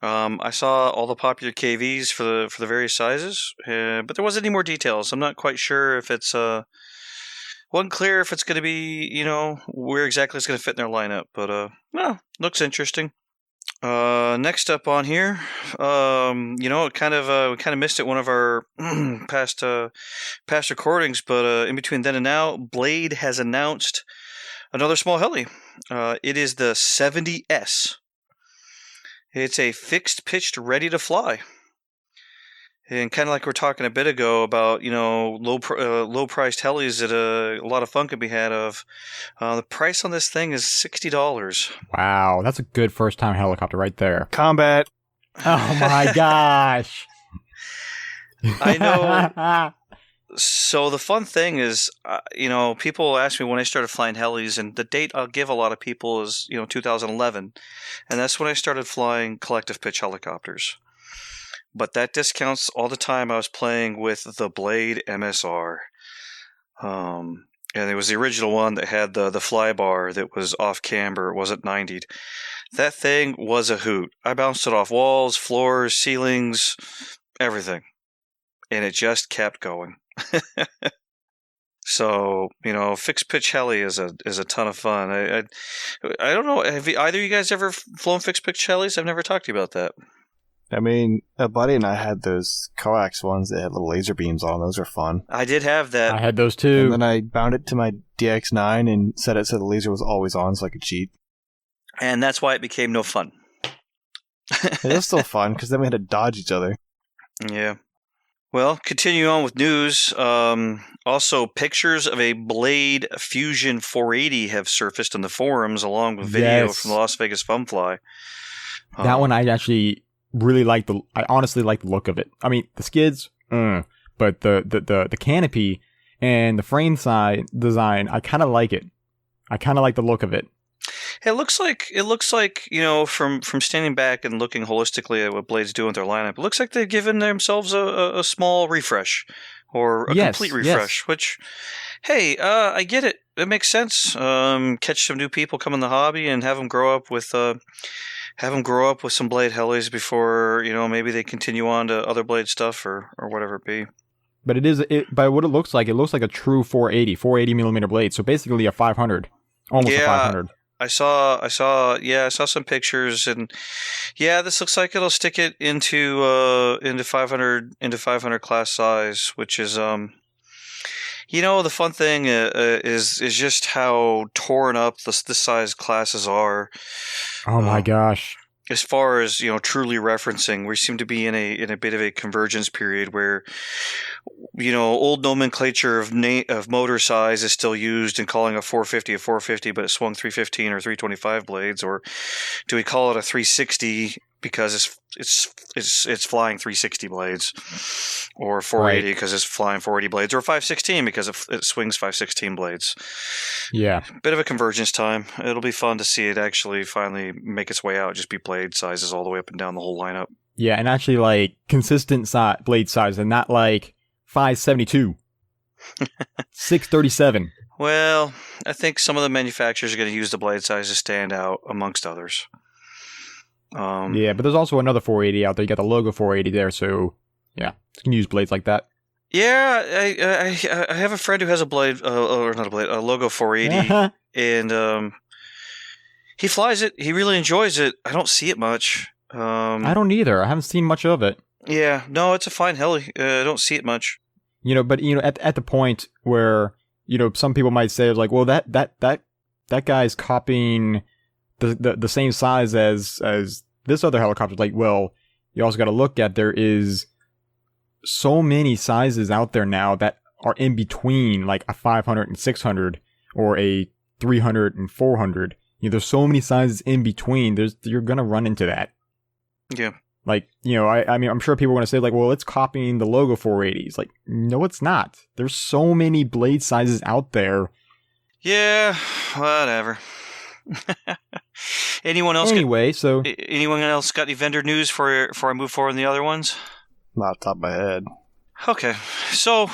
I saw all the popular KVs for the various sizes, but there wasn't any more details. I'm not quite sure if it's wasn't clear if it's going to be where exactly it's going to fit in their lineup. But looks interesting. Next up on here, we kind of missed it one of our past recordings, but in between then and now, Blade has announced another small heli. It is the 70S. It's a fixed pitched, ready to fly. And kind of like we were talking a bit ago about, low-priced helis that a lot of fun can be had of. The price on this thing is $60. Wow, that's a good first-time helicopter right there. Combat. Oh my gosh. I know. So the fun thing is, people ask me when I started flying helis, and the date I'll give a lot of people is, 2011. And that's when I started flying collective pitch helicopters. But that discounts all the time I was playing with the Blade MSR. And it was the original one that had the fly bar that was off camber. It wasn't 90'd. That thing was a hoot. I bounced it off walls, floors, ceilings, everything. And it just kept going. So, fixed pitch heli is a ton of fun. I don't know. Have either of you guys ever flown fixed pitch helis? I've never talked to you about that. I mean, a buddy and I had those coax ones that had little laser beams on. Those are fun. I did have that. I had those too. And then I bound it to my DX9 and set it so the laser was always on so I could cheat. And that's why it became no fun. It was still fun because then we had to dodge each other. Yeah. Well, continue on with news. Also, pictures of a Blade Fusion 480 have surfaced on the forums along with video from the Las Vegas Fun Fly. That one I actually really I honestly like the look of it. I mean, the skids, but the canopy and the frame side design, I kind of like it. I kind of like the look of it. It looks like from standing back and looking holistically at what Blade's doing with their lineup, it looks like they've given themselves a small refresh or a complete refresh. Which, hey, I get it. It makes sense. Catch some new people come in the hobby and have them grow up with some Blade helis before maybe they continue on to other Blade stuff or whatever it be. But by what it looks like a true 480 millimeter blade. So basically a 500, almost a 500. I saw some pictures, and this looks like it'll stick it into 500 class size, which is the fun thing is just how torn up the size classes are. Oh my gosh. As far as truly referencing, we seem to be in a bit of a convergence period where old nomenclature of motor size is still used in calling a 450, but it swung 315 or 325 blades, or do we call it a 360 because it's flying 360 blades, or 480 because it's flying 480 blades, or 516 because it swings 516 blades? Yeah. Bit of a convergence time. It'll be fun to see it actually finally make its way out, just be blade sizes all the way up and down the whole lineup. Yeah, and actually like consistent blade size and not like 572, 637. Well, I think some of the manufacturers are going to use the blade size to stand out amongst others. Yeah, but there's also another 480 out there. You got the logo 480 there, so yeah, you can use blades like that. Yeah, I have a friend who has a blade, or not a blade, a logo 480, and he flies it. He really enjoys it. I don't see it much. I don't either. I haven't seen much of it. Yeah, no, it's a fine heli. I don't see it much. But at the point where some people might say like, well, that guy's copying the same size as this other helicopter. Like, well, you also got to look at there is so many sizes out there now that are in between like a 500 and 600 or a 300 and 400. There's so many sizes in between. You're gonna run into that. Yeah. Like, I mean, I'm sure people are going to say, like, well, it's copying the logo 480s. Like, no, it's not. There's so many blade sizes out there. Yeah, whatever. Anyone else? Anyone else got any vendor news before I move forward on the other ones? Not off the top of my head. Okay, so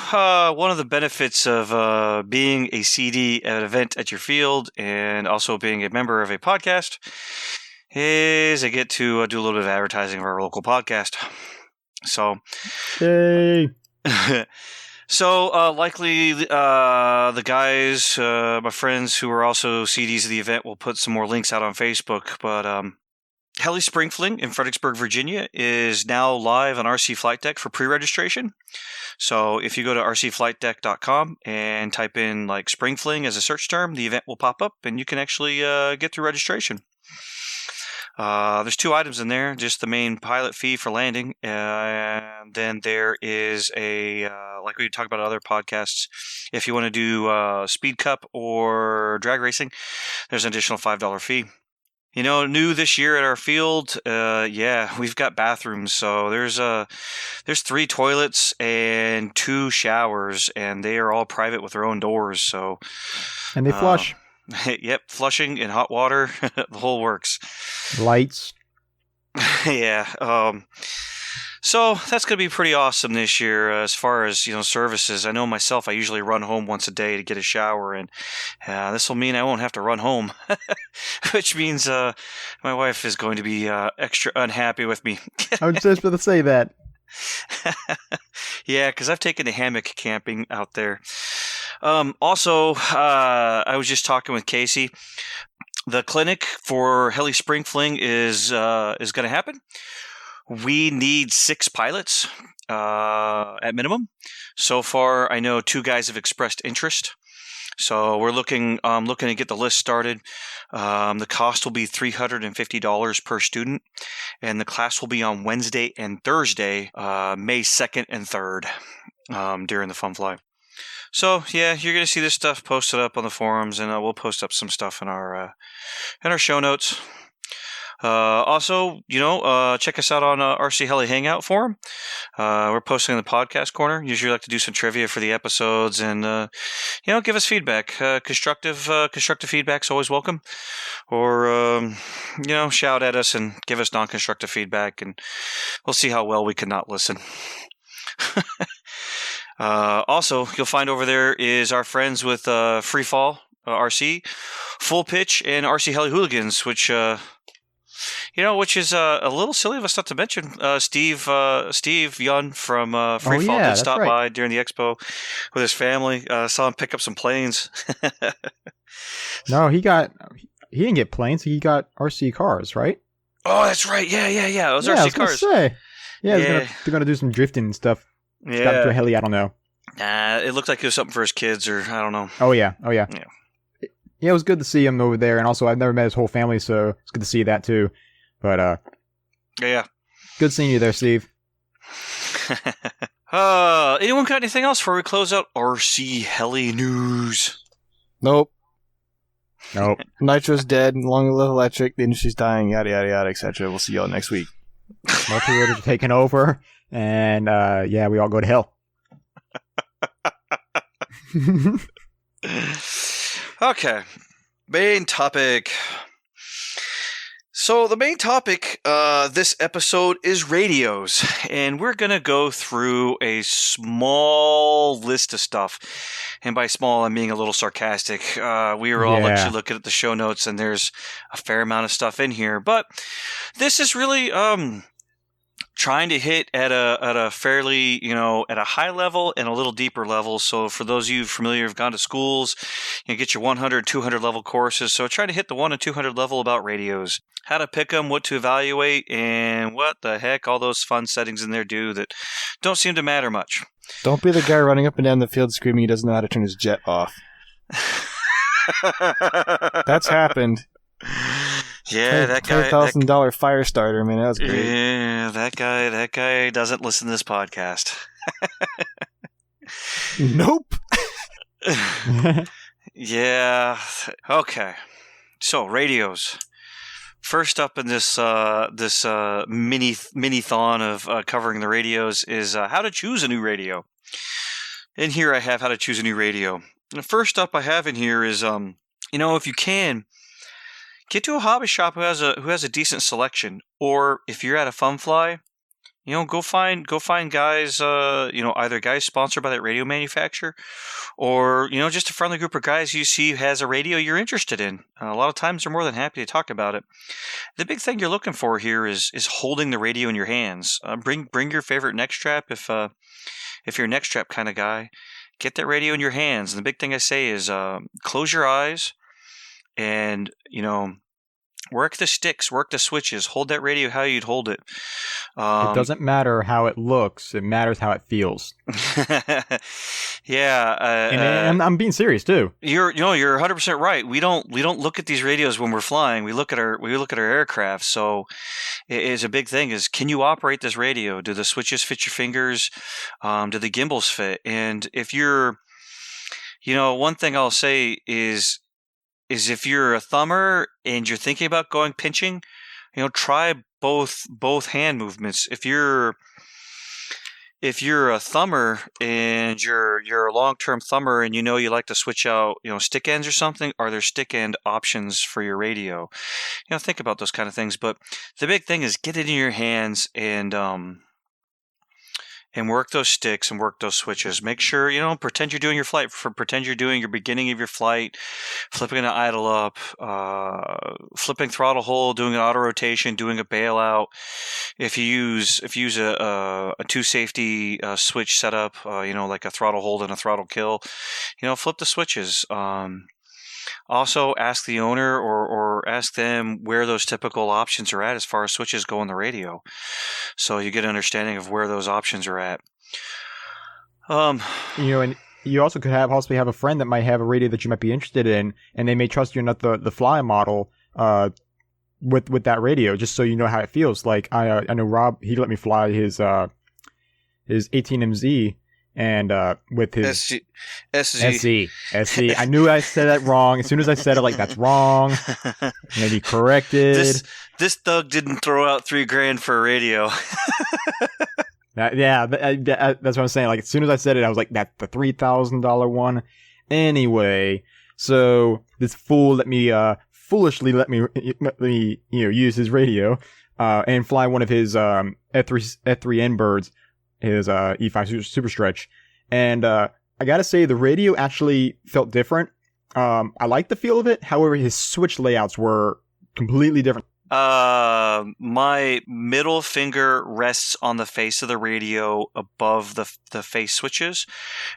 one of the benefits of being a CD at an event at your field and also being a member of a podcast is I get to do a little bit of advertising of our local podcast. So, hey. So likely the guys, my friends who are also CDs of the event, will put some more links out on Facebook. But Heli Spring Fling in Fredericksburg, Virginia is now live on RC Flight Deck for pre-registration. So if you go to rcflightdeck.com and type in like Spring Fling as a search term, the event will pop up and you can actually get through registration. There's 2 items in there, just the main pilot fee for landing, and then there is a, like we talk about other podcasts, if you want to do Speed Cup or drag racing, there's an additional $5 fee. New this year at our field, we've got bathrooms, so there's 3 toilets and 2 showers, and they are all private with their own doors, so... And they flush. Yep, flushing and hot water, the whole works. Lights. Yeah. So that's going to be pretty awesome this year as far as, services. I know myself, I usually run home once a day to get a shower, and this will mean I won't have to run home, which means my wife is going to be extra unhappy with me. I was just going to say that. Yeah, because I've taken the hammock camping out there. Also, I was just talking with Casey. The clinic for Heli Spring Fling is going to happen. We need 6 pilots at minimum. So far, I know 2 guys have expressed interest. So we're looking to get the list started. The cost will be $350 per student, and the class will be on Wednesday and Thursday, May 2nd and 3rd, during the Fun Fly. So yeah, you're gonna see this stuff posted up on the forums, and we'll post up some stuff in our show notes. Also, check us out on RC Heli Hangout forum. We're posting in the podcast corner. Usually like to do some trivia for the episodes and, give us feedback. Constructive feedback's always welcome. Or, shout at us and give us non-constructive feedback, and we'll see how well we can not listen. Also, you'll find over there is our friends with Freefall RC, Full Pitch, and RC Heli Hooligans, which is a little silly of us not to mention. Steve Yun from Freefall did stop by during the expo with his family. Saw him pick up some planes. No, he didn't get planes. He got RC cars, right? Oh, that's right. Yeah. Those RC cars. They're gonna do some drifting and stuff. Yeah. Got to a heli, I don't know. It looked like it was something for his kids, or I don't know. Oh yeah. Yeah, it was good to see him over there, and also I've never met his whole family, so it's good to see that too. But yeah, good seeing you there, Steve. Anyone got anything else before we close out RC Heli news? Nope. Nope. Nitro's dead. Long live electric. The industry's dying. Yada yada yada, etc. We'll see y'all next week. Multi-rotors are taking over, and yeah, we all go to hell. Okay. Main topic. So the main topic this episode is radios, and we're going to go through a small list of stuff. And by small, I'm being a little sarcastic. We were all actually looking at the show notes, and there's a fair amount of stuff in here. But this is really trying to hit at a fairly, at a high level and a little deeper level. So for those of you familiar who've gone to schools, get your 100, 200 level courses. So try to hit the 1 and 200 level about radios. How to pick them, what to evaluate, and what the heck all those fun settings in there do that don't seem to matter much. Don't be the guy running up and down the field screaming he doesn't know how to turn his jet off. That's happened. Yeah, that guy. $10,000 fire starter, man. That was great. Yeah, that guy doesn't listen to this podcast. Nope. Yeah. Okay. So radios. First up in this mini-thon of covering the radios is how to choose a new radio. In here I have how to choose a new radio. And first up I have in here is if you can, get to a hobby shop who has a decent selection, or if you're at a fun fly, go find guys, either guys sponsored by that radio manufacturer, or just a friendly group of guys you see who has a radio you're interested in. A lot of times they're more than happy to talk about it. The big thing you're looking for here is holding the radio in your hands. Bring your favorite neck strap if you're a neck strap kind of guy. Get that radio in your hands. And the big thing I say is close your eyes and work the sticks, work the switches, hold that radio how you'd hold it. It doesn't matter how it looks; it matters how it feels. Yeah, and I'm being serious too. You're 100% right. We don't look at these radios when we're flying. We look at our aircraft. So, it is a big thing. Is can you operate this radio? Do the switches fit your fingers? Do the gimbals fit? And if you're, one thing I'll say is if you're a thumber and you're thinking about going pinching, try both hand movements. If you're a thumber and you're a long-term thumber and you like to switch out, stick ends or something, are there stick end options for your radio? Think about those kind of things. But the big thing is get it in your hands and work those sticks and work those switches. Make sure, pretend you're doing your flight. Pretend you're doing your beginning of your flight, flipping an idle up, flipping throttle hold, doing an auto rotation, doing a bailout. If you use a two safety switch setup, like a throttle hold and a throttle kill, flip the switches. Also, ask the owner or ask them where those typical options are at as far as switches go on the radio, so you get an understanding of where those options are at. And you also could possibly have a friend that might have a radio that you might be interested in, and they may trust you not the fly model with that radio, just so you know how it feels. Like I know Rob, he let me fly his 18MZ. And with his SC. I knew I said that wrong. As soon as I said it, that's wrong. And then he corrected. This thug didn't throw out $3,000 for a radio. That's what I'm saying. As soon as I said it, I was like, that's the $3,000 one. Anyway, so this fool foolishly let me use his radio and fly one of his F3N birds. His E5 Super Stretch, and I gotta say the radio actually felt different. I liked the feel of it. However, his switch layouts were completely different. My middle finger rests on the face of the radio above the face switches.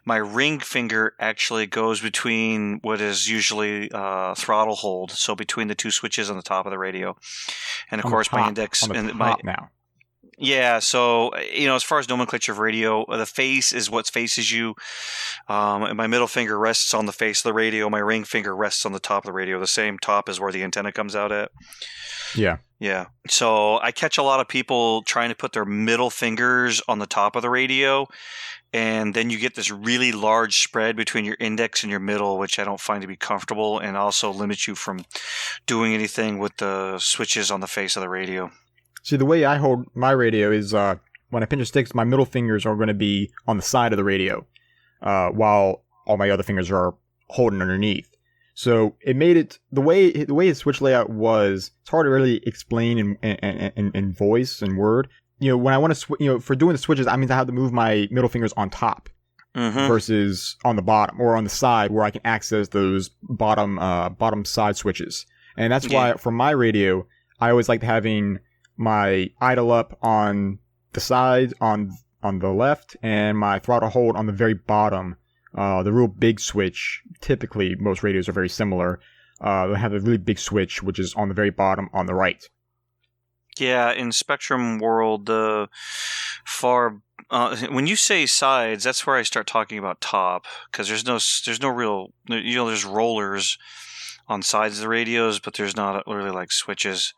My ring finger actually goes between what is usually throttle hold, so between the two switches on the top of the radio, and of course my index on the and top now. Yeah, so as far as nomenclature of radio, the face is what faces you, and my middle finger rests on the face of the radio. My ring finger rests on the top of the radio. The same top as where the antenna comes out at. Yeah. Yeah. So I catch a lot of people trying to put their middle fingers on the top of the radio, and then you get this really large spread between your index and your middle, which I don't find to be comfortable, and also limits you from doing anything with the switches on the face of the radio. See, the way I hold my radio is when I pinch the sticks, my middle fingers are going to be on the side of the radio, while all my other fingers are holding underneath. So it made it the way the switch layout was. It's hard to really explain in voice and word. When I want to for doing the switches, I mean I have to move my middle fingers on top versus on the bottom or on the side where I can access those bottom side switches. And that's why for my radio, I always like having my idle up on the side on the left and my throttle hold on the very bottom. The real big switch, typically most radios are very similar. They have a really big switch, which is on the very bottom on the right. Yeah, in Spectrum world, when you say sides, that's where I start talking about top, because there's no real, there's rollers on sides of the radios, but there's not really like switches.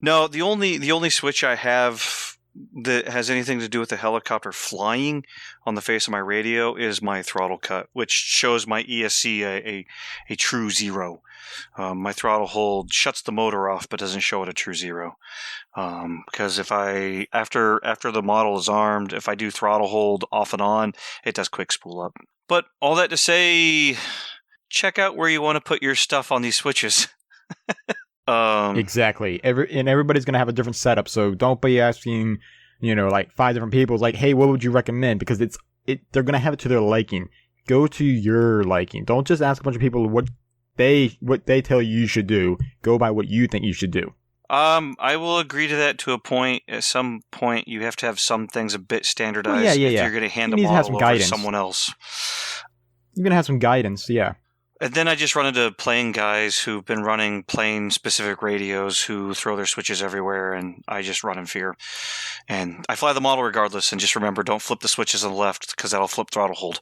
No, the only switch I have that has anything to do with the helicopter flying on the face of my radio is my throttle cut, which shows my ESC a true 0. My throttle hold shuts the motor off, but doesn't show it a true 0. Because if I after the model is armed, if I do throttle hold off and on, it does quick spool up. But all that to say, check out where you want to put your stuff on these switches. Exactly. Everybody's going to have a different setup, so don't be asking, like 5 different people, like, hey, what would you recommend? Because they're going to have it to their liking. Go to your liking. Don't just ask a bunch of people what they tell you should do. Go by what you think you should do. I will agree to that to a point. At some point, you have to have some things a bit standardized if you're going to hand a model over to someone else. You're going to have some guidance, yeah. And then I just run into plane guys who've been running plane-specific radios who throw their switches everywhere, and I just run in fear. And I fly the model regardless, and just remember, don't flip the switches on the left, because that'll flip throttle hold.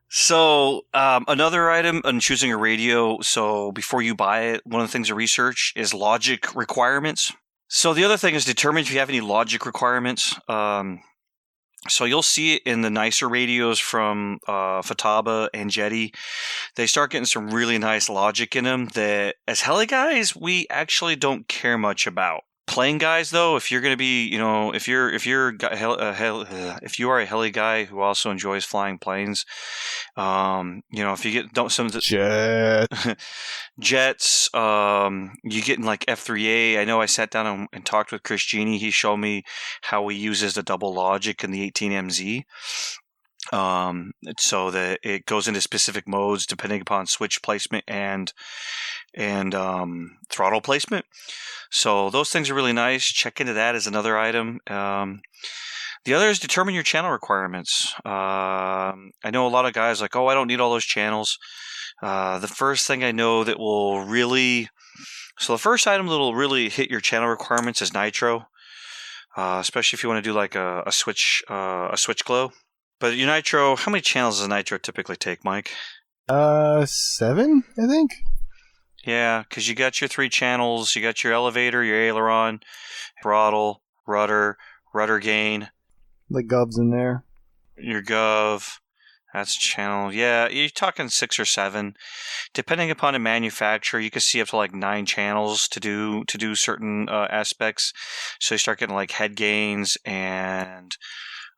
So, another item on choosing a radio, so before you buy it, one of the things to research is logic requirements. So the other thing is determine if you have any logic requirements. So you'll see it in the nicer radios from Futaba and Jetty. They start getting some really nice logic in them that, as heli guys, we actually don't care much about. Plane guys, though, if you're going to be, if you are a heli guy who also enjoys flying planes, if you get some of the jets, you get in like F3A. I know I sat down and talked with Chris Genie. He showed me how he uses the double logic in the 18MZ. So that it goes into specific modes depending upon switch placement and throttle placement. So those things are really nice. Check into that as another item. The other is determine your channel requirements. I know a lot of guys like, I don't need all those channels. The first thing I know that will really, the first item that will really hit your channel requirements is nitro, especially if you want to do like a switch glow. But your nitro, how many channels does a nitro typically take, Mike? 7, I think. Yeah, because you got your 3 channels. You got your elevator, your aileron, throttle, rudder gain. The gubs in there. Your gov. That's channel. Yeah, you're talking 6 or 7. Depending upon the manufacturer, you can see up to like 9 channels to do certain aspects. So you start getting like head gains and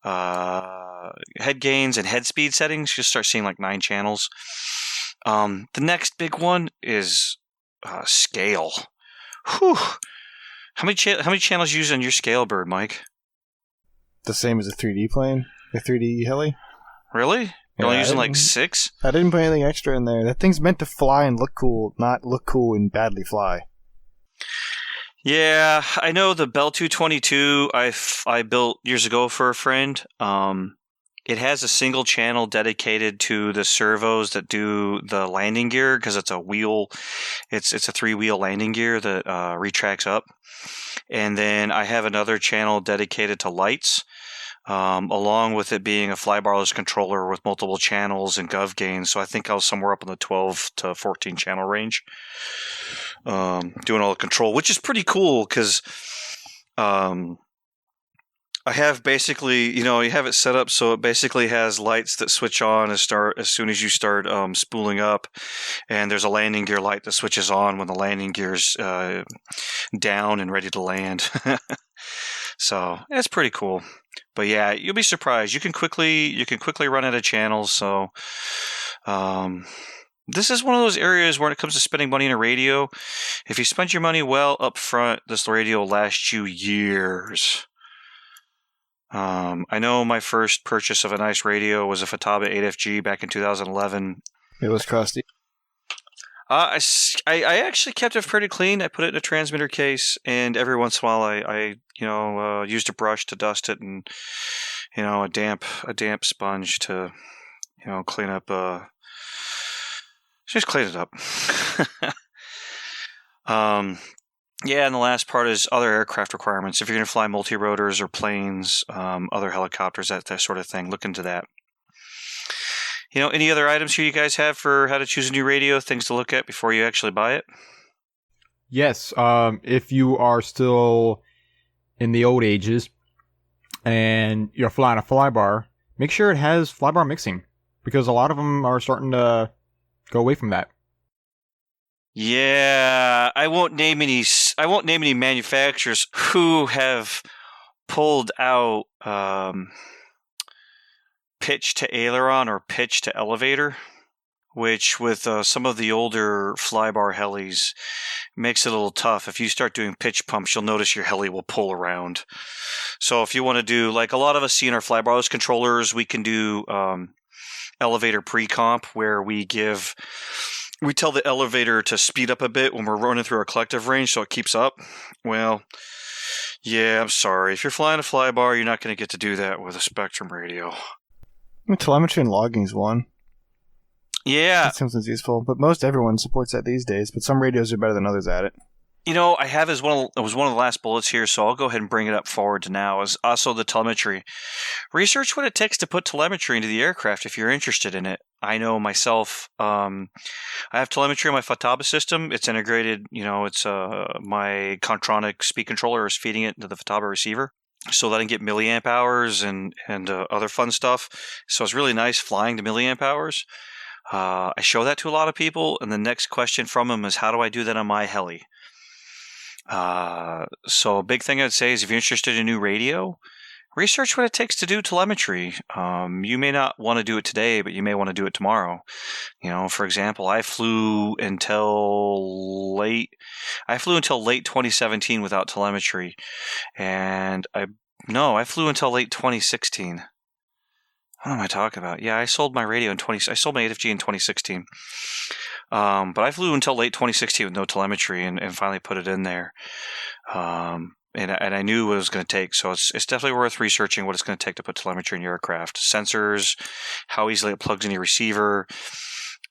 head speed settings. You start seeing like 9 channels. The next big one is scale. Whew. How many channels you use on your scale bird, Mike? The same as a 3D plane, a 3D heli. Really? You're only using like 6? I didn't put anything extra in there. That thing's meant to fly and look cool, not look cool and badly fly. Yeah, I know the Bell 222 I built years ago for a friend. It has a single channel dedicated to the servos that do the landing gear because it's a 3-wheel landing gear that retracts up. And then I have another channel dedicated to lights, along with it being a flybarless controller with multiple channels and gov gains. So I think I was somewhere up in the 12 to 14 channel range, doing all the control, which is pretty cool because I have basically, you have it set up so it basically has lights that switch on as soon as you start spooling up, and there's a landing gear light that switches on when the landing gear's down and ready to land. So that's pretty cool. But yeah, you'll be surprised. You can quickly run out of channels. So this is one of those areas when it comes to spending money on a radio, if you spend your money well up front, this radio will last you years. I know my first purchase of a nice radio was a Futaba 8FG back in 2011. It was crusty. I actually kept it pretty clean. I put it in a transmitter case, and every once in a while I used a brush to dust it, and a damp sponge to clean up. Just clean it up. Yeah, and the last part is other aircraft requirements. If you're going to fly multi-rotors or planes, other helicopters, that sort of thing, look into that. Any other items here you guys have for how to choose a new radio, things to look at before you actually buy it? Yes, if you are still in the old ages and you're flying a flybar, make sure it has flybar mixing, because a lot of them are starting to go away from that. Yeah, I won't name any manufacturers who have pulled out pitch to aileron or pitch to elevator, which with some of the older flybar helis makes it a little tough. If you start doing pitch pumps, you'll notice your heli will pull around. So if you want to do, like a lot of us see in our flybarless controllers, we can do elevator pre-comp, where we tell the elevator to speed up a bit when we're running through our collective range so it keeps up. Well, yeah, I'm sorry. If you're flying a flybar, you're not going to get to do that with a Spectrum radio. Telemetry and logging is one. Yeah. That seems useful, but most everyone supports that these days, but some radios are better than others at it. I have it was one of the last bullets here, so I'll go ahead and bring it up forward to now, is also the telemetry. Research what it takes to put telemetry into the aircraft if you're interested in it. I know myself, I have telemetry on my Futaba system. It's integrated, it's my Contronic speed controller is feeding it into the Futaba receiver, so that I can get milliamp hours and other fun stuff. So it's really nice flying to milliamp hours. I show that to a lot of people, and the next question from them is, how do I do that on my heli? So a big thing I'd say is, if you're interested in a new radio, research what it takes to do telemetry. You may not want to do it today, but you may want to do it tomorrow. For example, I flew until late 2017 without telemetry, and I flew until late 2016. What am I talking about? Yeah, I sold my radio I sold my AFG in 2016. But I flew until late 2016 with no telemetry, and finally put it in there. And I knew what it was going to take, so it's definitely worth researching what it's going to take to put telemetry in your aircraft. Sensors, how easily it plugs in your receiver.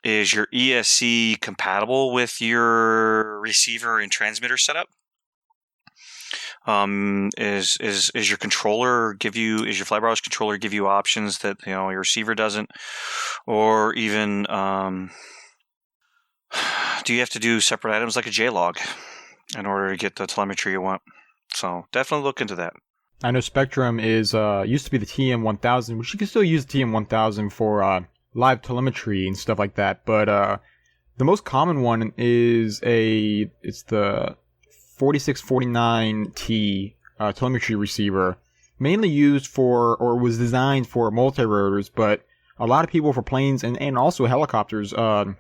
Is your ESC compatible with your receiver and transmitter setup? Is your controller is your flybarless controller give you options that your receiver doesn't, or even do you have to do separate items like a JLog in order to get the telemetry you want? So definitely look into that. I know Spectrum is used to be the TM1000, which you can still use the TM1000 for live telemetry and stuff like that. But the most common one is it's the 4649T telemetry receiver, mainly used for, or was designed for, multi-rotors, but a lot of people for planes and also helicopters have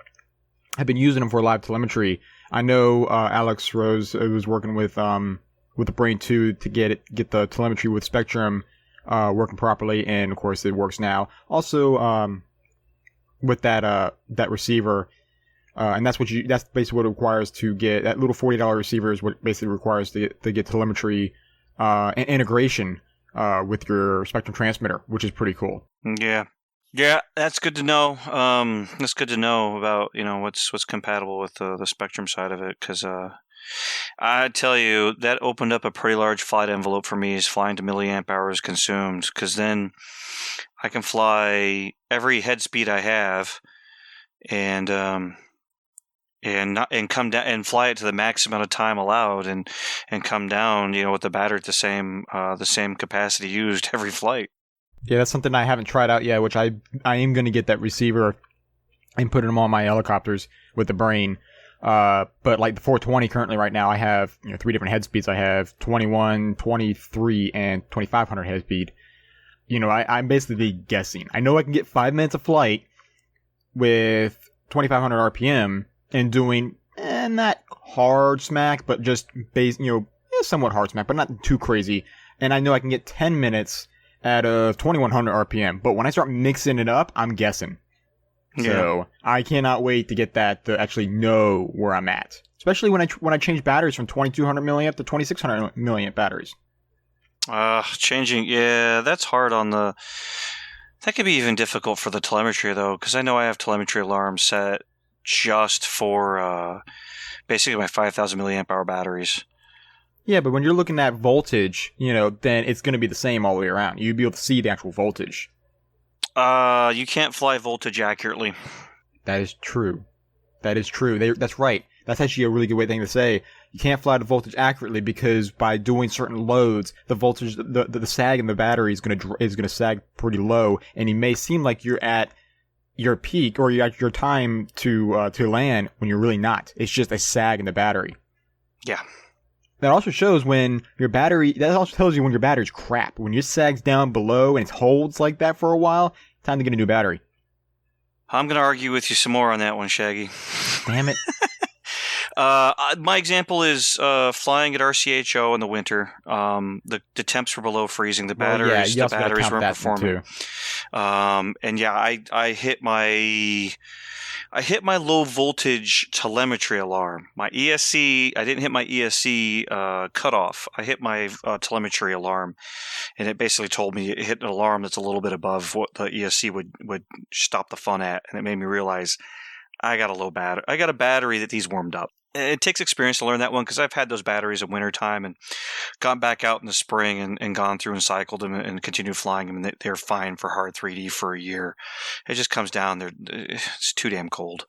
been using them for live telemetry. I know Alex Rose was working with the Brain 2 to get the telemetry with Spectrum working properly, and of course it works now. Also with that receiver. And that's basically what it requires to get that little $40 receiver is what basically requires to get telemetry and integration with your Spectrum transmitter, which is pretty cool. Yeah, that's good to know. That's good to know about what's compatible with the Spectrum side of it, because I tell you, that opened up a pretty large flight envelope for me, is flying to milliamp hours consumed, because then I can fly every head speed I have, and come down and fly it to the max amount of time allowed, and come down, with the battery at the same capacity used every flight. Yeah, that's something I haven't tried out yet, which I am going to get that receiver and put them on my helicopters with the brain. But like the 420 currently right now, I have 3 different head speeds. I have 21, 23, and 2500 head speed. I'm basically guessing. I know I can get 5 minutes of flight with 2500 RPM and doing not hard smack, but just somewhat hard smack, but not too crazy. And I know I can get 10 minutes at 2100 RPM. But when I start mixing it up, I'm guessing. So I cannot wait to get that to actually know where I'm at, especially when I change batteries from 2200 milliamp to 2600 milliamp batteries. Changing, that's hard on the. That could be even difficult for the telemetry though, because I know I have telemetry alarms set just for basically my 5000 milliamp hour batteries. Yeah, but when you're looking at voltage, then it's going to be the same all the way around. You'd be able to see the actual voltage. You can't fly voltage accurately. That is true. That's right. That's actually a really good thing to say. You can't fly the voltage accurately because by doing certain loads, the voltage, the sag in the battery is gonna sag pretty low, and it may seem like you're at your peak or you're at your time to land when you're really not. It's just a sag in the battery. Yeah. That also shows when your battery. That also tells you when your battery's crap. When your sag's down below and it holds like that for a while, time to get a new battery. I'm going to argue with you some more on that one, Shaggy. Damn it. My example is flying at RCHO in the winter. The temps were below freezing. The batteries weren't performing. I hit my low voltage telemetry alarm. My ESC, I didn't hit my ESC cutoff. I hit my telemetry alarm, and it basically told me it hit an alarm that's a little bit above what the ESC would stop the fun at, and it made me realize I got a low battery. I got a battery that these warmed up. It takes experience to learn that one because I've had those batteries in wintertime and gone back out in the spring and gone through and cycled them and continued flying them, and they're fine for hard 3D for a year. It just comes down. It's too damn cold.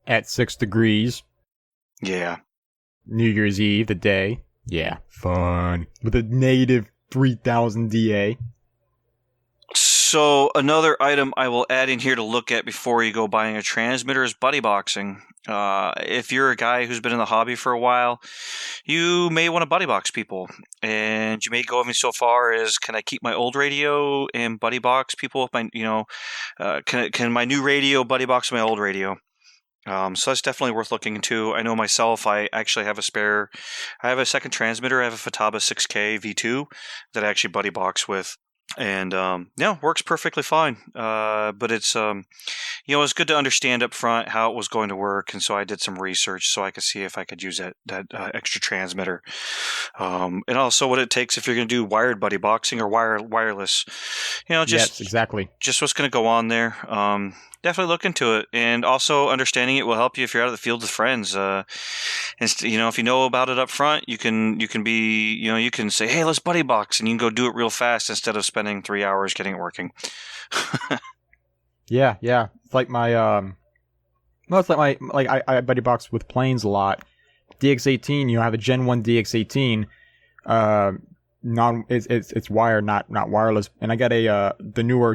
At 6 degrees. Yeah. New Year's Eve, the day. Yeah, fun. With a negative 3000 DA. So another item I will add in here to look at before you go buying a transmitter is buddy boxing. If you're a guy who's been in the hobby for a while, you may want to buddy box people, and you may go even so far as, can I keep my old radio and buddy box people with my, can my new radio buddy box my old radio? So that's definitely worth looking into. I know myself, I actually have I have a second transmitter. I have a Futaba 6K V2 that I actually buddy box with. And works perfectly fine. But it's it's good to understand up front how it was going to work, and so I did some research so I could see if I could use that extra transmitter, and also what it takes if you're going to do wired buddy boxing or wireless. Yes, exactly. Just what's going to go on there. Definitely look into it, and also understanding it will help you if you're out of the field with friends. If you know about it up front, you can say, hey, let's buddy box, and you can go do it real fast instead of spending 3 hours getting it working. Yeah. It's like my I buddy box with planes a lot. DX18, I have a Gen 1 DX18. It's wired, not wireless, and I got a newer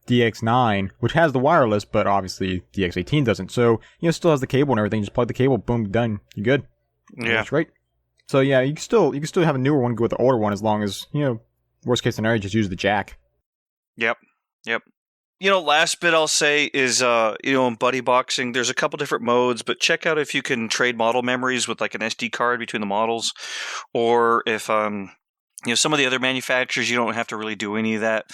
DX9, which has the wireless, but obviously DX18 doesn't. So, still has the cable and everything. Just plug the cable, boom, done. You're good. Yeah. That's great. So yeah, you can still have a newer one go with the older one as long as, worst case scenario, just use the jack. Yep. Last bit I'll say is, in buddy boxing, there's a couple different modes, but check out if you can trade model memories with like an SD card between the models, or if, some of the other manufacturers, you don't have to really do any of that.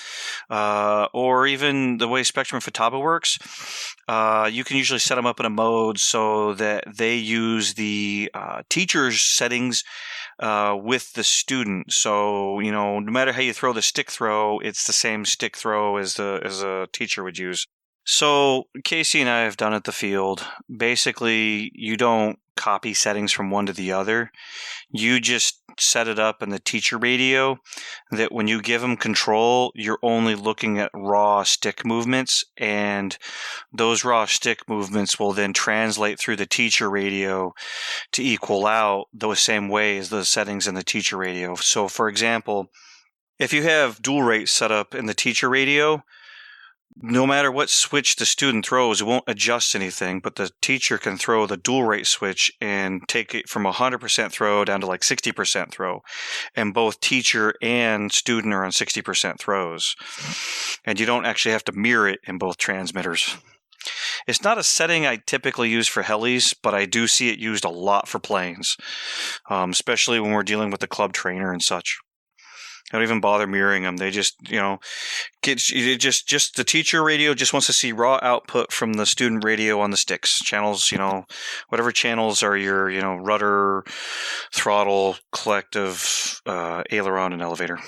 Or even the way Spectrum and Futaba works, you can usually set them up in a mode so that they use the teacher's settings with the student. So, no matter how you throw the stick throw, it's the same stick throw as a teacher would use. So Casey and I have done it the field. Basically, you don't copy settings from one to the other. You just set it up in the teacher radio that when you give them control, you're only looking at raw stick movements, and those raw stick movements will then translate through the teacher radio to equal out the same way as the settings in the teacher radio. So, for example, if you have dual rate set up in the teacher radio, no matter what switch the student throws, it won't adjust anything, but the teacher can throw the dual rate switch and take it from 100% throw down to like 60% throw. And both teacher and student are on 60% throws. And you don't actually have to mirror it in both transmitters. It's not a setting I typically use for helis, but I do see it used a lot for planes, especially when we're dealing with the club trainer and such. I don't even bother mirroring them. They just, just the teacher radio just wants to see raw output from the student radio on the sticks. Channels, whatever channels are your, rudder, throttle, collective, aileron, and elevator.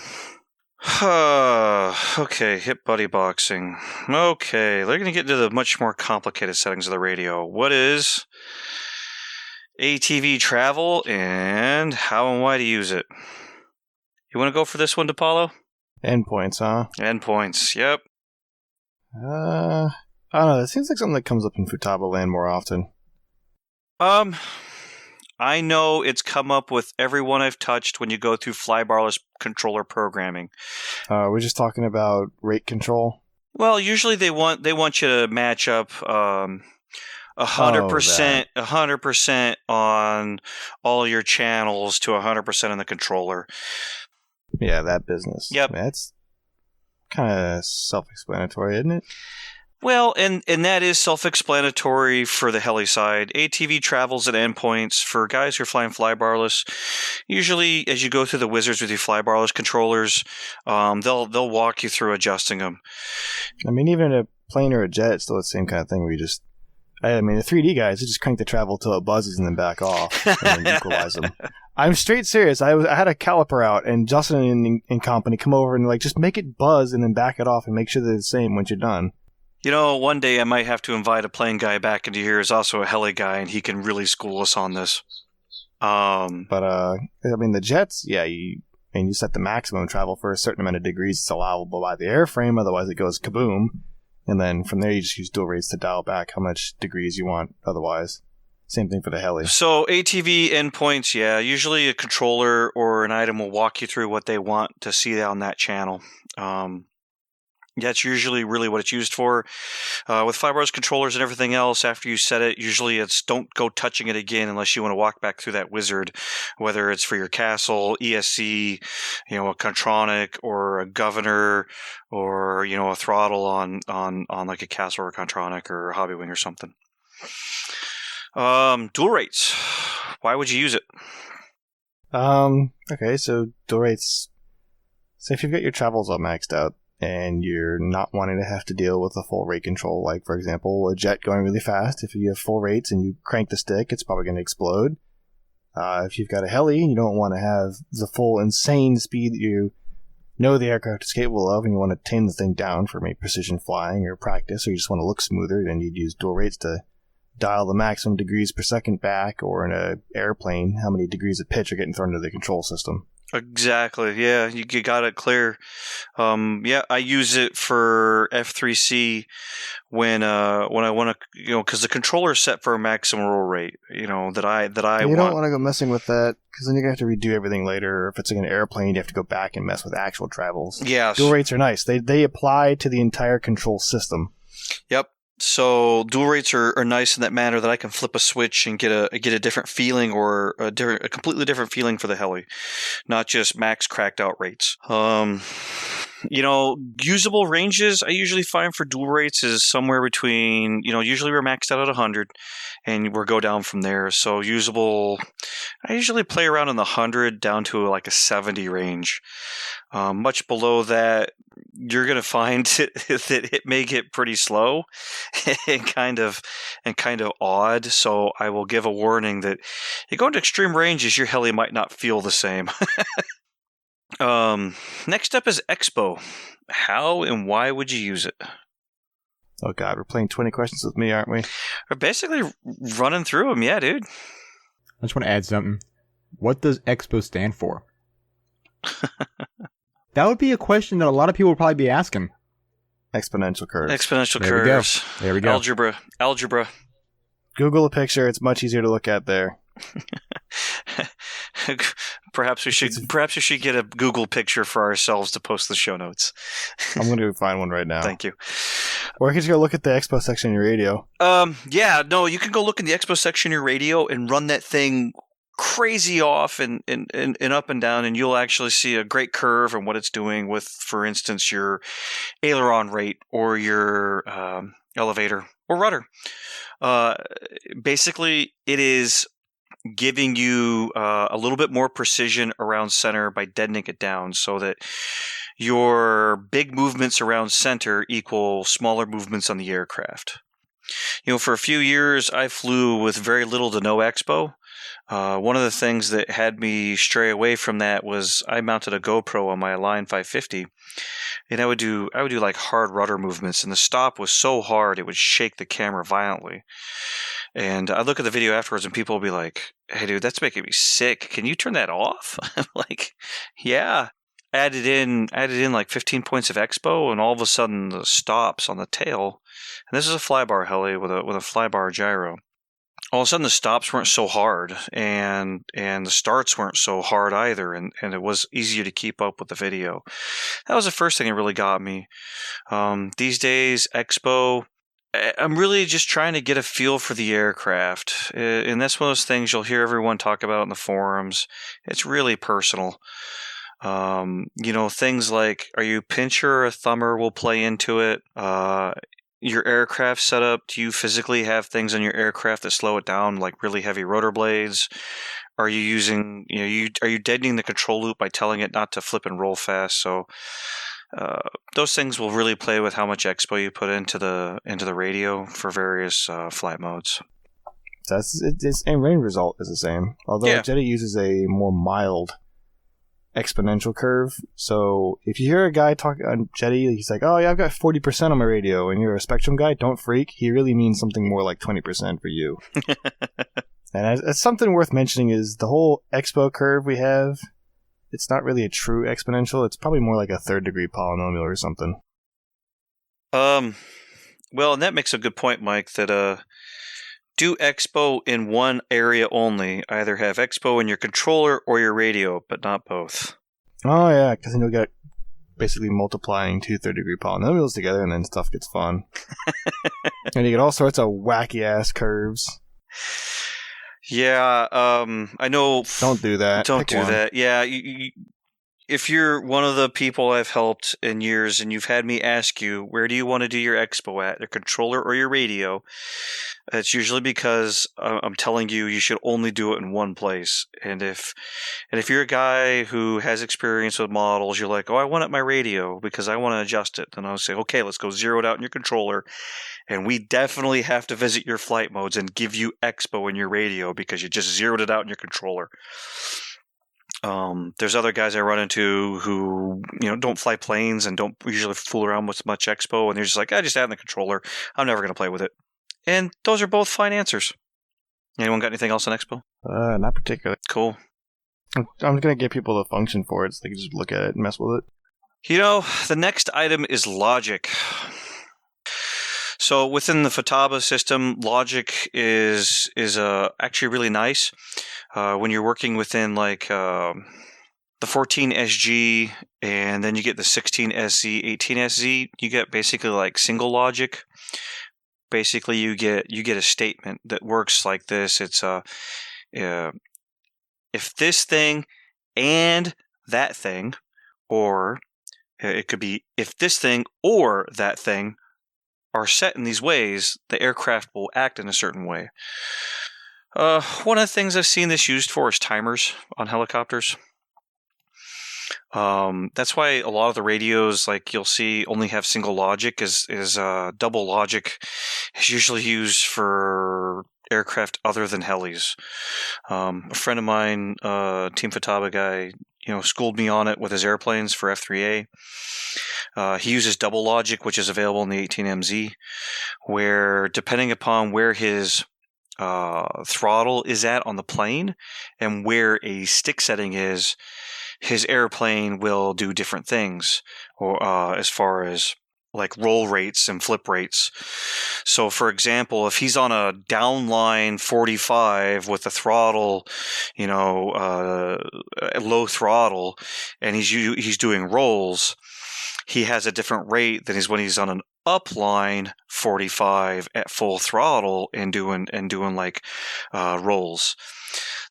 Okay, hip buddy boxing. Okay, they're going to get into the much more complicated settings of the radio. What is ATV travel and how and why to use it? You want to go for this one, DePaulo? Endpoints, huh? Endpoints, yep. I don't know. It seems like something that comes up in Futaba Land more often. I know it's come up with everyone I've touched when you go through flybarless controller programming. We're just talking about rate control. Well, usually they want you to match up 100% on all your channels to 100% on the controller. Yeah, that business. Yep. That's kind of self-explanatory, isn't it? Well, and that is self-explanatory for the heli side. ATV travels at endpoints for guys who are flying flybarless. Usually, as you go through the wizards with your flybarless controllers, they'll walk you through adjusting them. I mean, even a plane or a jet, it's still the same kind of thing where you just... the 3D guys, they just crank the travel till it buzzes and then back off and then equalize them. I'm straight serious. I had a caliper out, and Justin and company come over and just make it buzz and then back it off and make sure they're the same once you're done. One day I might have to invite a plane guy back into here who's also a heli guy, and he can really school us on this. The jets, yeah, you set the maximum travel for a certain amount of degrees. It's allowable by the airframe, otherwise it goes kaboom. And then from there, you just use dual rates to dial back how much degrees you want otherwise. Same thing for the heli. So ATV endpoints, yeah, usually a controller or an item will walk you through what they want to see on that channel. That's usually really what it's used for. With flybarless controllers and everything else, after you set it, usually it's don't go touching it again unless you want to walk back through that wizard, whether it's for your castle, ESC, a Contronic or a governor or, a throttle on like a castle or a Contronic or a Hobby Wing or something. Dual rates. Why would you use it? Okay, so dual rates. So if you've got your travels all maxed out, and you're not wanting to have to deal with a full rate control, like, for example, a jet going really fast. If you have full rates and you crank the stick, it's probably going to explode. If you've got a heli and you don't want to have the full insane speed that you know the aircraft is capable of, and you want to tame the thing down for maybe precision flying or practice, or you just want to look smoother, then you'd use dual rates to dial the maximum degrees per second back, or in an airplane, how many degrees of pitch are getting thrown into the control system. Exactly. Yeah, you got it clear. I use it for F3C when I want to, because the controller is set for a maximum roll rate. That I want. You don't want to go messing with that because then you're gonna have to redo everything later. Or if it's like an airplane, you have to go back and mess with actual travels. Yes. Dual rates are nice. They apply to the entire control system. Yep. So dual rates are nice in that manner that I can flip a switch and get a different feeling or a completely different feeling for the heli, not just max cracked out rates. Usable ranges I usually find for dual rates is somewhere between, usually we're maxed out at 100 and we'll go down from there. So usable, I usually play around in the 100 down to like a 70 range. Much below that, you're going to find that it may get pretty slow and kind of odd. So I will give a warning that you go into extreme ranges, your heli might not feel the same. Next up is Expo. How and why would you use it? Oh, God. We're playing 20 questions with me, aren't we? We're basically running through them. Yeah, dude. I just want to add something. What does Expo stand for? That would be a question that a lot of people would probably be asking. Exponential curves. Exponential There we go. curves. There we go. Algebra. Google a picture. It's much easier to look at there. Perhaps we should get a Google picture for ourselves to post the show notes. I'm going to find one right now. Thank you. Or you can just go look at the Expo section in your radio. Yeah, no, you can go look in the Expo section of your radio and run that thing crazy off and up and down, and you'll actually see a great curve and what it's doing with, for instance, your aileron rate or your elevator or rudder. Basically, it is giving you a little bit more precision around center by deadening it down so that your big movements around center equal smaller movements on the aircraft. For a few years, I flew with very little to no expo. One of the things that had me stray away from that was I mounted a GoPro on my Align 550, and I would do like hard rudder movements, and the stop was so hard it would shake the camera violently. And I look at the video afterwards, and people will be like, "Hey, dude, that's making me sick. Can you turn that off?" I'm like, "Yeah." Added in like 15 points of expo, and all of a sudden the stops on the tail. And this is a flybar heli with a flybar gyro. All of a sudden the stops weren't so hard, and the starts weren't so hard either, and it was easier to keep up with the video. That was the first thing that really got me. These days, expo, I'm really just trying to get a feel for the aircraft, and that's one of those things you'll hear everyone talk about in the forums. It's really personal. Things like, are you a pincher or a thumber will play into it. Your aircraft setup, do you physically have things on your aircraft that slow it down, like really heavy rotor blades? Are you using, are you deadening the control loop by telling it not to flip and roll fast? So those things will really play with how much expo you put into the radio for various flight modes. So its range result is the same, although Jetty uses a more mild exponential curve. So if you hear a guy talk on Jetty, he's like, "Oh yeah, I've got 40% on my radio," and you're a Spectrum guy, don't freak. He really means something more like 20% for you. And as something worth mentioning is the whole expo curve we have. It's not really a true exponential. It's probably more like a third degree polynomial or something. Well, and that makes a good point, Mike, that do expo in one area only. Either have expo in your controller or your radio, but not both. Oh, yeah, because then you'll get basically multiplying two third-degree polynomials together, and then stuff gets fun. And you get all sorts of wacky-ass curves. Yeah, I know... Don't do that. Don't Pick do one. that. Yeah, if you're one of the people I've helped in years and you've had me ask you, where do you want to do your expo at, your controller or your radio? It's usually because I'm telling you should only do it in one place. And if you're a guy who has experience with models, you're like, "Oh, I want it in my radio because I want to adjust it." Then I'll say, "Okay, let's go zero it out in your controller. And we definitely have to visit your flight modes and give you expo in your radio because you just zeroed it out in your controller." There's other guys I run into who, don't fly planes and don't usually fool around with much expo, and they're just like, "I just add in the controller. I'm never going to play with it." And those are both fine answers. Anyone got anything else on expo? Not particularly. Cool. I'm going to give people the function for it so they can just look at it and mess with it. The next item is logic. So within the Futaba system, logic is actually really nice. When you're working within like the 14SG and then you get the 16SZ, 18SZ, you get basically like single logic. Basically, you get a statement that works like this. It's if this thing and that thing, or it could be if this thing or that thing are set in these ways, the aircraft will act in a certain way. One of the things I've seen this used for is timers on helicopters. That's why a lot of the radios, like you'll see, only have single logic. Is double logic is usually used for aircraft other than helis. A friend of mine, Team Futaba guy, schooled me on it with his airplanes for F3A. He uses double logic, which is available in the 18MZ, where depending upon where his throttle is at on the plane and where a stick setting is, his airplane will do different things, or as far as like roll rates and flip rates. So, for example, if he's on a downline 45 with the throttle, low throttle, and he's doing rolls, he has a different rate than when he's on an upline 45 at full throttle and doing like rolls.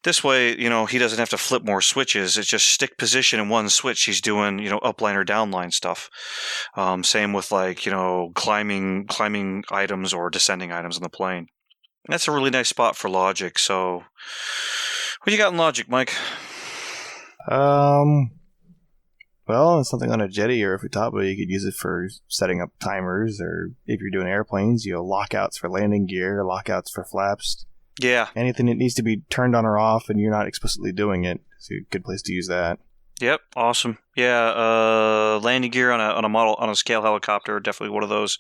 This way, he doesn't have to flip more switches. It's just stick position in one switch. He's doing, upline or downline stuff. Same with like, climbing items or descending items on the plane. That's a really nice spot for logic. So what do you got in logic, Mike? Well, it's something on a jetty or a futaba, you could use it for setting up timers, or if you're doing airplanes, lockouts for landing gear, lockouts for flaps. Yeah. Anything that needs to be turned on or off and you're not explicitly doing it, it's a good place to use that. Yep, awesome. Yeah, landing gear on a scale helicopter, definitely one of those.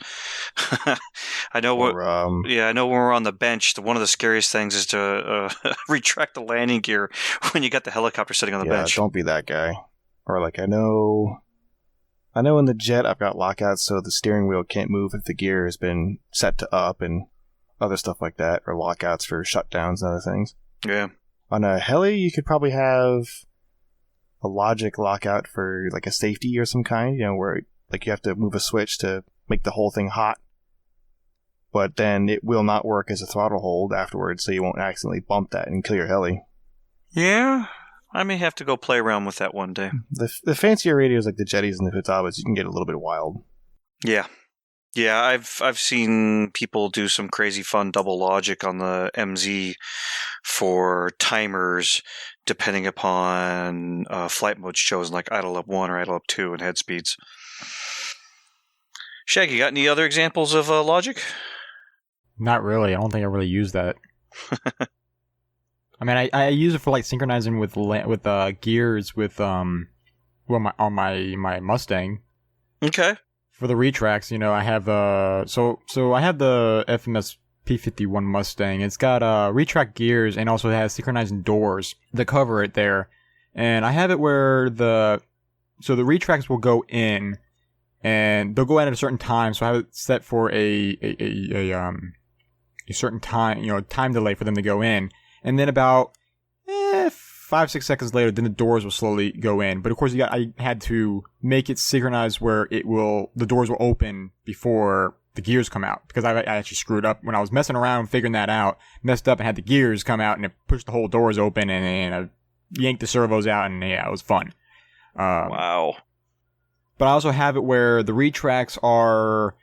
I know when we're on the bench, one of the scariest things is to retract the landing gear when you got the helicopter sitting on the bench. Don't be that guy. Or like I know in the jet I've got lockouts so the steering wheel can't move if the gear has been set to up and other stuff like that, or lockouts for shutdowns and other things. Yeah. On a heli, you could probably have a logic lockout for like a safety or some kind, where like you have to move a switch to make the whole thing hot, but then it will not work as a throttle hold afterwards, so you won't accidentally bump that and kill your heli. Yeah. I may have to go play around with that one day. The fancier radios like the jetties and the futabas, you can get a little bit wild. Yeah. Yeah, I've seen people do some crazy fun double logic on the MZ for timers depending upon flight modes chosen, like idle up 1 or idle up 2 and head speeds. Shaggy, got any other examples of logic? Not really. I don't think I really use that. I mean, I use it for like synchronizing with gears with on my Mustang. Okay. For the retracts, I have so I have the FMS P51 Mustang. It's got retract gears and also has synchronizing doors that cover it there. And I have it where the retracts will go in, and they'll go in at a certain time. So I have it set for a certain time, time delay for them to go in. And then about 5-6 seconds later, then the doors will slowly go in. But of course, I had to make it synchronized where the doors will open before the gears come out, because I actually screwed up when I was messing around figuring that out. Messed up and had the gears come out, and it pushed the whole doors open, and I yanked the servos out, and yeah, it was fun. Wow. But I also have it where the retracts are.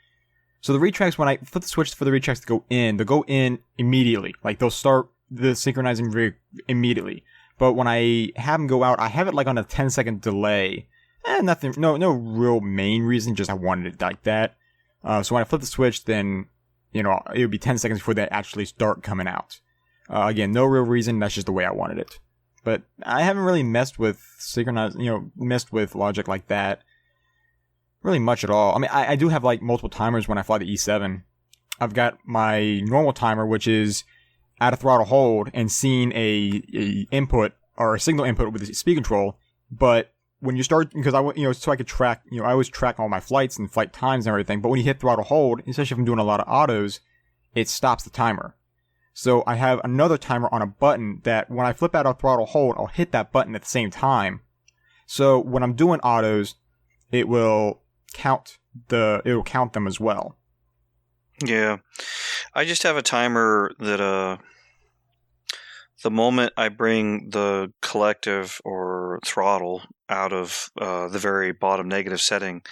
So the retracts, when I flip the switch for the retracts to go in, they'll go in immediately. Like they'll start the synchronizing immediately. But when I have them go out, I have it like on a 10-second delay. Nothing, no real main reason, just I wanted it like that. So when I flip the switch, then, it would be 10 seconds before they actually start coming out. Again, no real reason, that's just the way I wanted it. But I haven't really messed with messed with logic like that really much at all. I mean, I do have like multiple timers when I fly the E7. I've got my normal timer, which is at a throttle hold and seeing a input or a signal input with the speed control. But when you start, because so I could track, I always track all my flights and flight times and everything. But when you hit throttle hold, especially if I'm doing a lot of autos, it stops the timer. So I have another timer on a button that when I flip out of throttle hold, I'll hit that button at the same time. So when I'm doing autos, it will count them as well. Yeah. I just have a timer that the moment I bring the collective or throttle out of the very bottom negative setting,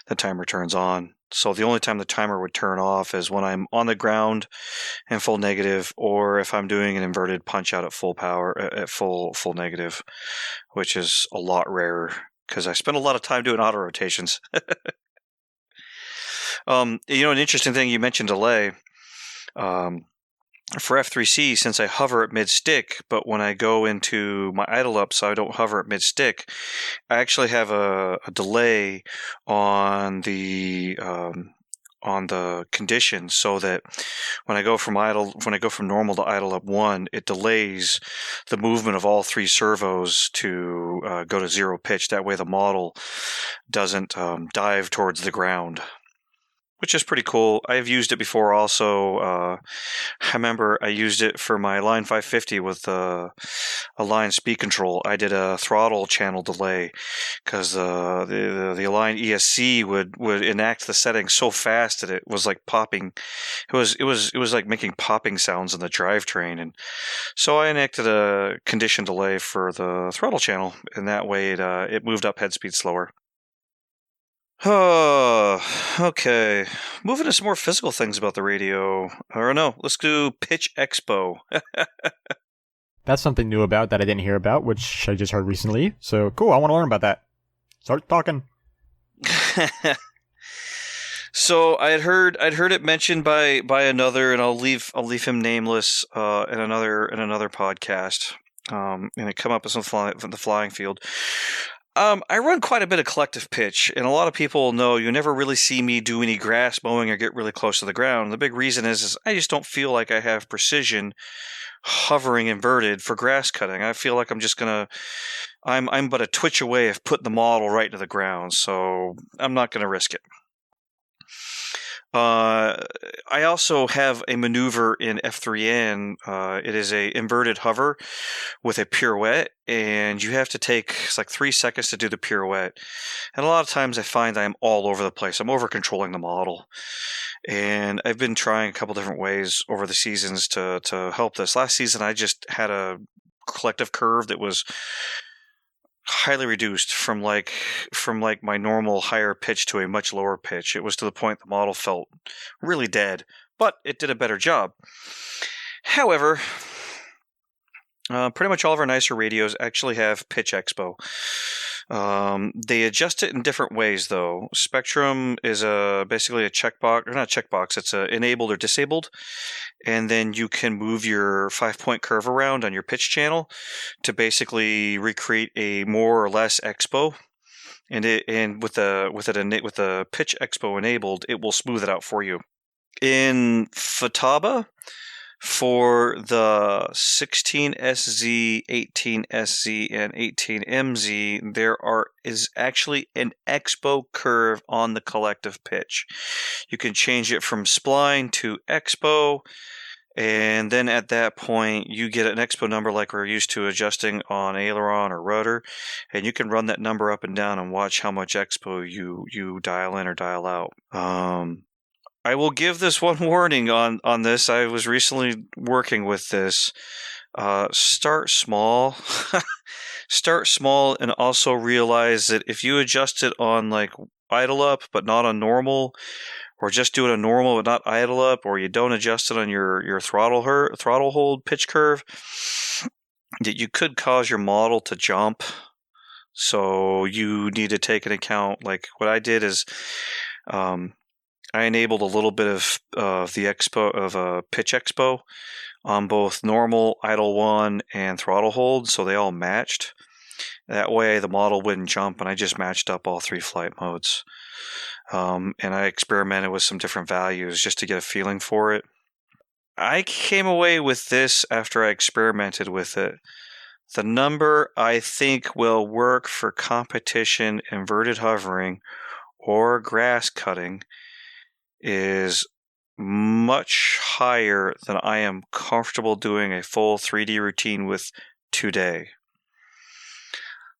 the timer turns on. So the only time the timer would turn off is when I'm on the ground and full negative, or if I'm doing an inverted punch out at full power, at full negative, which is a lot rarer because I spend a lot of time doing auto rotations. An interesting thing, you mentioned delay. for F3C, since I hover at mid-stick, but when I go into my idle up so I don't hover at mid-stick, I actually have a delay on the condition, so that when I go from normal to idle up 1, it delays the movement of all 3 servos to go to 0 pitch. That way the model doesn't dive towards the ground, which is pretty cool. I've used it before also. I remember I used it for my Line 550 with a Line speed control. I did a throttle channel delay because the Align ESC would enact the settings so fast that it was like popping. It was like making popping sounds in the drivetrain, and so I enacted a condition delay for the throttle channel, and that way it moved up head speed slower. Oh, okay. Moving to some more physical things about the radio. Or no, let's do Pitch Expo. That's something new about that I didn't hear about, which I just heard recently. So cool, I want to learn about that. Start talking. So I'd heard it mentioned by another, and I'll leave him nameless in another podcast. And it come up as from the flying field. I run quite a bit of collective pitch, and a lot of people know you never really see me do any grass mowing or get really close to the ground. The big reason is I just don't feel like I have precision hovering inverted for grass cutting. I feel like I'm but a twitch away of putting the model right into the ground, so I'm not going to risk it. I also have a maneuver in F3N. It is a inverted hover with a pirouette, and you have to take it's like 3 seconds to do the pirouette. And a lot of times I find I'm all over the place. I'm over controlling the model. And I've been trying a couple different ways over the seasons to help this. Last season I just had a collective curve that was highly reduced from like my normal higher pitch to a much lower pitch. It was to the point the model felt really dead, but it did a better job. However, pretty much all of our nicer radios actually have Pitch Expo. They adjust it in different ways, though. Spectrum is basically a checkbox, or not a checkbox, it's enabled or disabled. And then you can move your 5-point curve around on your pitch channel to basically recreate a more or less expo. And with the Pitch Expo enabled, it will smooth it out for you. In Futaba, for the 16SZ, 18SZ, and 18MZ, there is actually an expo curve on the collective pitch. You can change it from spline to expo, and then at that point you get an expo number like we're used to adjusting on aileron or rotor, and you can run that number up and down and watch how much expo you dial in or dial out. I will give this one warning on this. I was recently working with this. Start small. Start small, and also realize that if you adjust it on like idle up but not on normal, or just do it on normal but not idle up, or you don't adjust it on your throttle hold pitch curve, that you could cause your model to jump. So you need to take into account, like what I did is I enabled a little bit of the expo of a pitch expo on both normal, idle 1, and throttle hold, so they all matched. That way the model wouldn't jump, and I just matched up all 3 flight modes. And I experimented with some different values just to get a feeling for it. I came away with this after I experimented with it. The number I think will work for competition inverted hovering or grass cutting is much higher than I am comfortable doing a full 3D routine with today.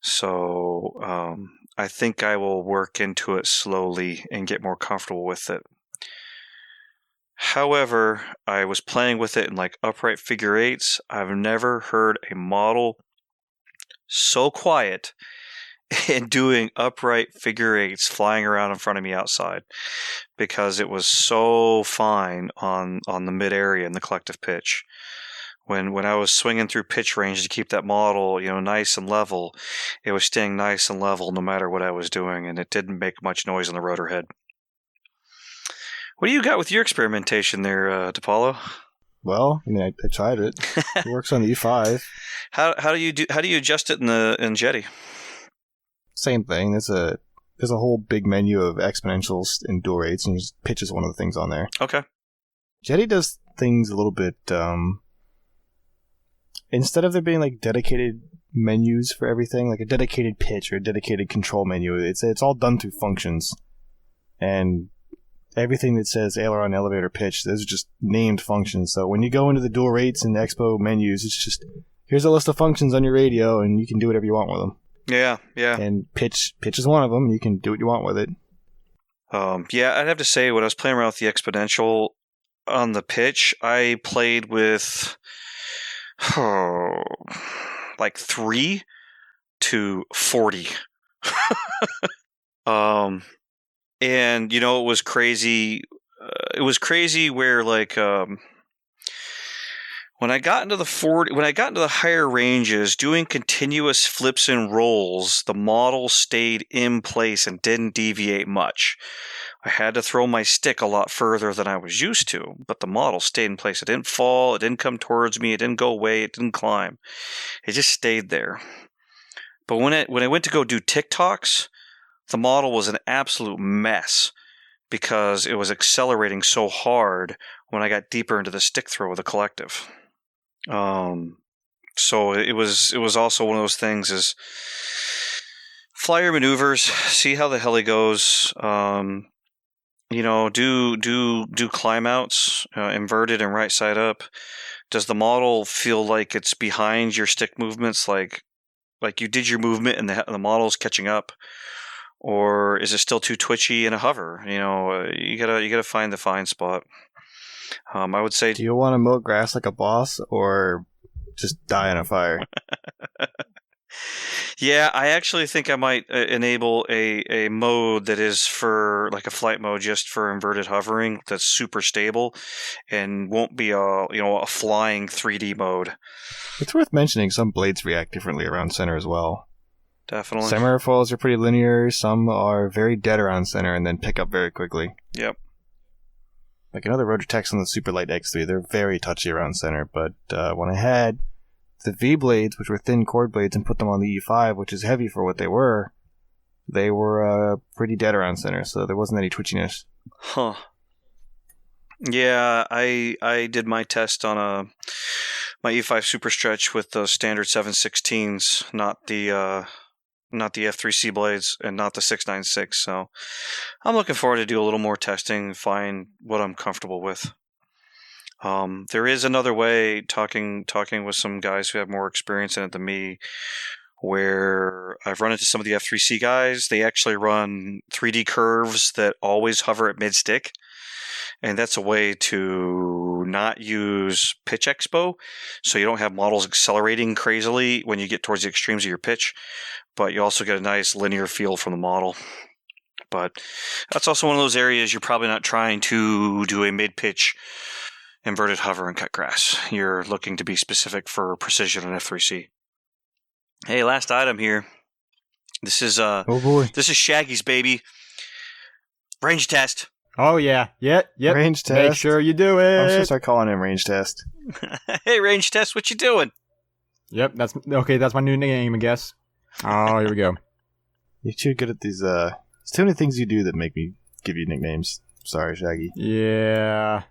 So I think I will work into it slowly and get more comfortable with it. However, I was playing with it in like upright figure eights. I've never heard a model so quiet and doing upright figure eights flying around in front of me outside, because it was so fine on the mid area in the collective pitch. When I was swinging through pitch range to keep that model, nice and level, it was staying nice and level no matter what I was doing, and it didn't make much noise on the rotor head. What do you got with your experimentation there, DePaulo? Well, I mean, I tried it. It works on the E5. How do you adjust it in Jetty? Same thing. There's a whole big menu of exponentials and dual rates, and just pitch is one of the things on there. Okay. Jetty does things a little bit. Instead of there being like dedicated menus for everything, like a dedicated pitch or a dedicated control menu, it's all done through functions, and everything that says aileron, elevator, pitch, those are just named functions. So when you go into the dual rates and expo menus, it's just here's a list of functions on your radio, and you can do whatever you want with them. Yeah. And pitch is one of them. You can do what you want with it. Yeah, I'd have to say when I was playing around with the exponential on the pitch, I played with like 3 to 40. And it was crazy. It was crazy where like when I got into the higher ranges, doing continuous flips and rolls, the model stayed in place and didn't deviate much. I had to throw my stick a lot further than I was used to, but the model stayed in place. It didn't fall, it didn't come towards me, it didn't go away, it didn't climb. It just stayed there. But when I went to go do TikToks, the model was an absolute mess because it was accelerating so hard when I got deeper into the stick throw of the collective. So it was also one of those things is fly your maneuvers, see how the heli goes, do climb outs, inverted and right side up. Does the model feel like it's behind your stick movements, like you did your movement and the model's catching up? Or is it still too twitchy in a hover? You gotta find the fine spot. I would say. Do you want to mow grass like a boss, or just die in a fire? Yeah, I actually think I might enable a mode that is for like a flight mode, just for inverted hovering. That's super stable, and won't be a flying 3D mode. It's worth mentioning some blades react differently around center as well. Definitely. Some airfoils are pretty linear. Some are very dead around center and then pick up very quickly. Yep. Like another rotor techs on the Superlight X3, they're very touchy around center. But when I had the V blades, which were thin chord blades, and put them on the E5, which is heavy for what they were pretty dead around center. So there wasn't any twitchiness. Huh. Yeah, I did my test on my E5 Super Stretch with the standard 716s, not the F3C blades and not the 696. So I'm looking forward to do a little more testing, find what I'm comfortable with. There is another way, talking with some guys who have more experience in it than me, where I've run into some of the F3C guys. They actually run 3D curves that always hover at mid-stick. And that's a way to not use pitch expo, so you don't have models accelerating crazily when you get towards the extremes of your pitch, but you also get a nice linear feel from the model. But that's also one of those areas you're probably not trying to do a mid-pitch inverted hover and cut grass. You're looking to be specific for precision on F3C. Hey, last item here. This is Oh boy. This is Shaggy's baby. Range test. Oh, yeah. Yep. Range test. Make sure you do I'm just it. gonna start calling him range test. Hey, range test, what you doing? Yep, that's my new name, I guess. Oh, here we go. You're too good at these. There's too many things you do that make me give you nicknames. Sorry, Shaggy. Yeah.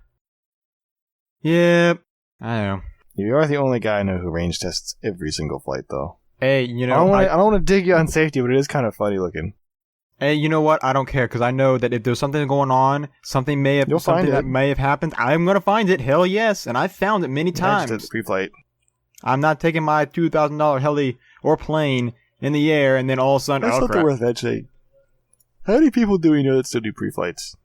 Yep. I know. You are the only guy I know who range tests every single flight, though. Hey, I don't want to dig you on safety, but it is kind of funny looking. Hey, you know what? I don't care, because I know that if there's something going on, something may have happened. I'm gonna find it. Hell yes, and I've found it many times. Pre-flight. I'm not taking my $2,000 heli or plane in the air and then all of a sudden, That's oh not crap. worth mentioning. How many people do we know that still do pre-flights?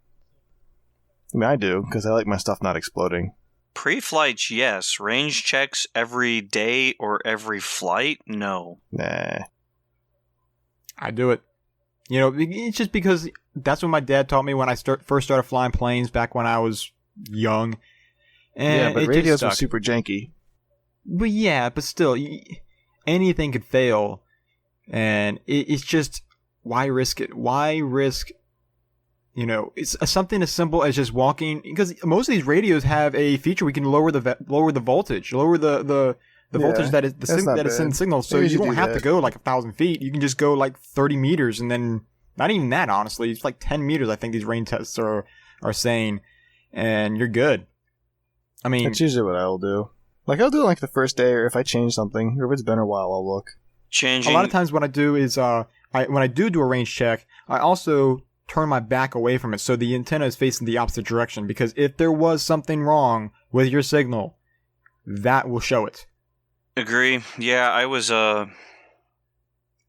I mean, I do, because I like my stuff not exploding. Pre-flights, yes. Range checks every day or every flight? No. Nah. I do it. It's just because that's what my dad taught me when I first started flying planes back when I was young. And yeah, but it radios just were stuck. super janky. But yeah, but still, anything could fail. And it's just, why risk it? Why risk, it's something as simple as just walking, because most of these radios have a feature we can lower the voltage, lower the voltage that is that is sending signals, so you don't have to go like 1,000 feet. You can just go like 30 meters, and then not even that. Honestly, it's like 10 meters. I think these range tests are saying, and you're good. I mean, that's usually what I'll do. Like I'll do it like the first day, or if I change something, or if it's been a while, I'll look. Changing. A lot of times, what I do is when I do a range check, I also turn my back away from it so the antenna is facing the opposite direction, because if there was something wrong with your signal, that will show it. Agree. Yeah, I was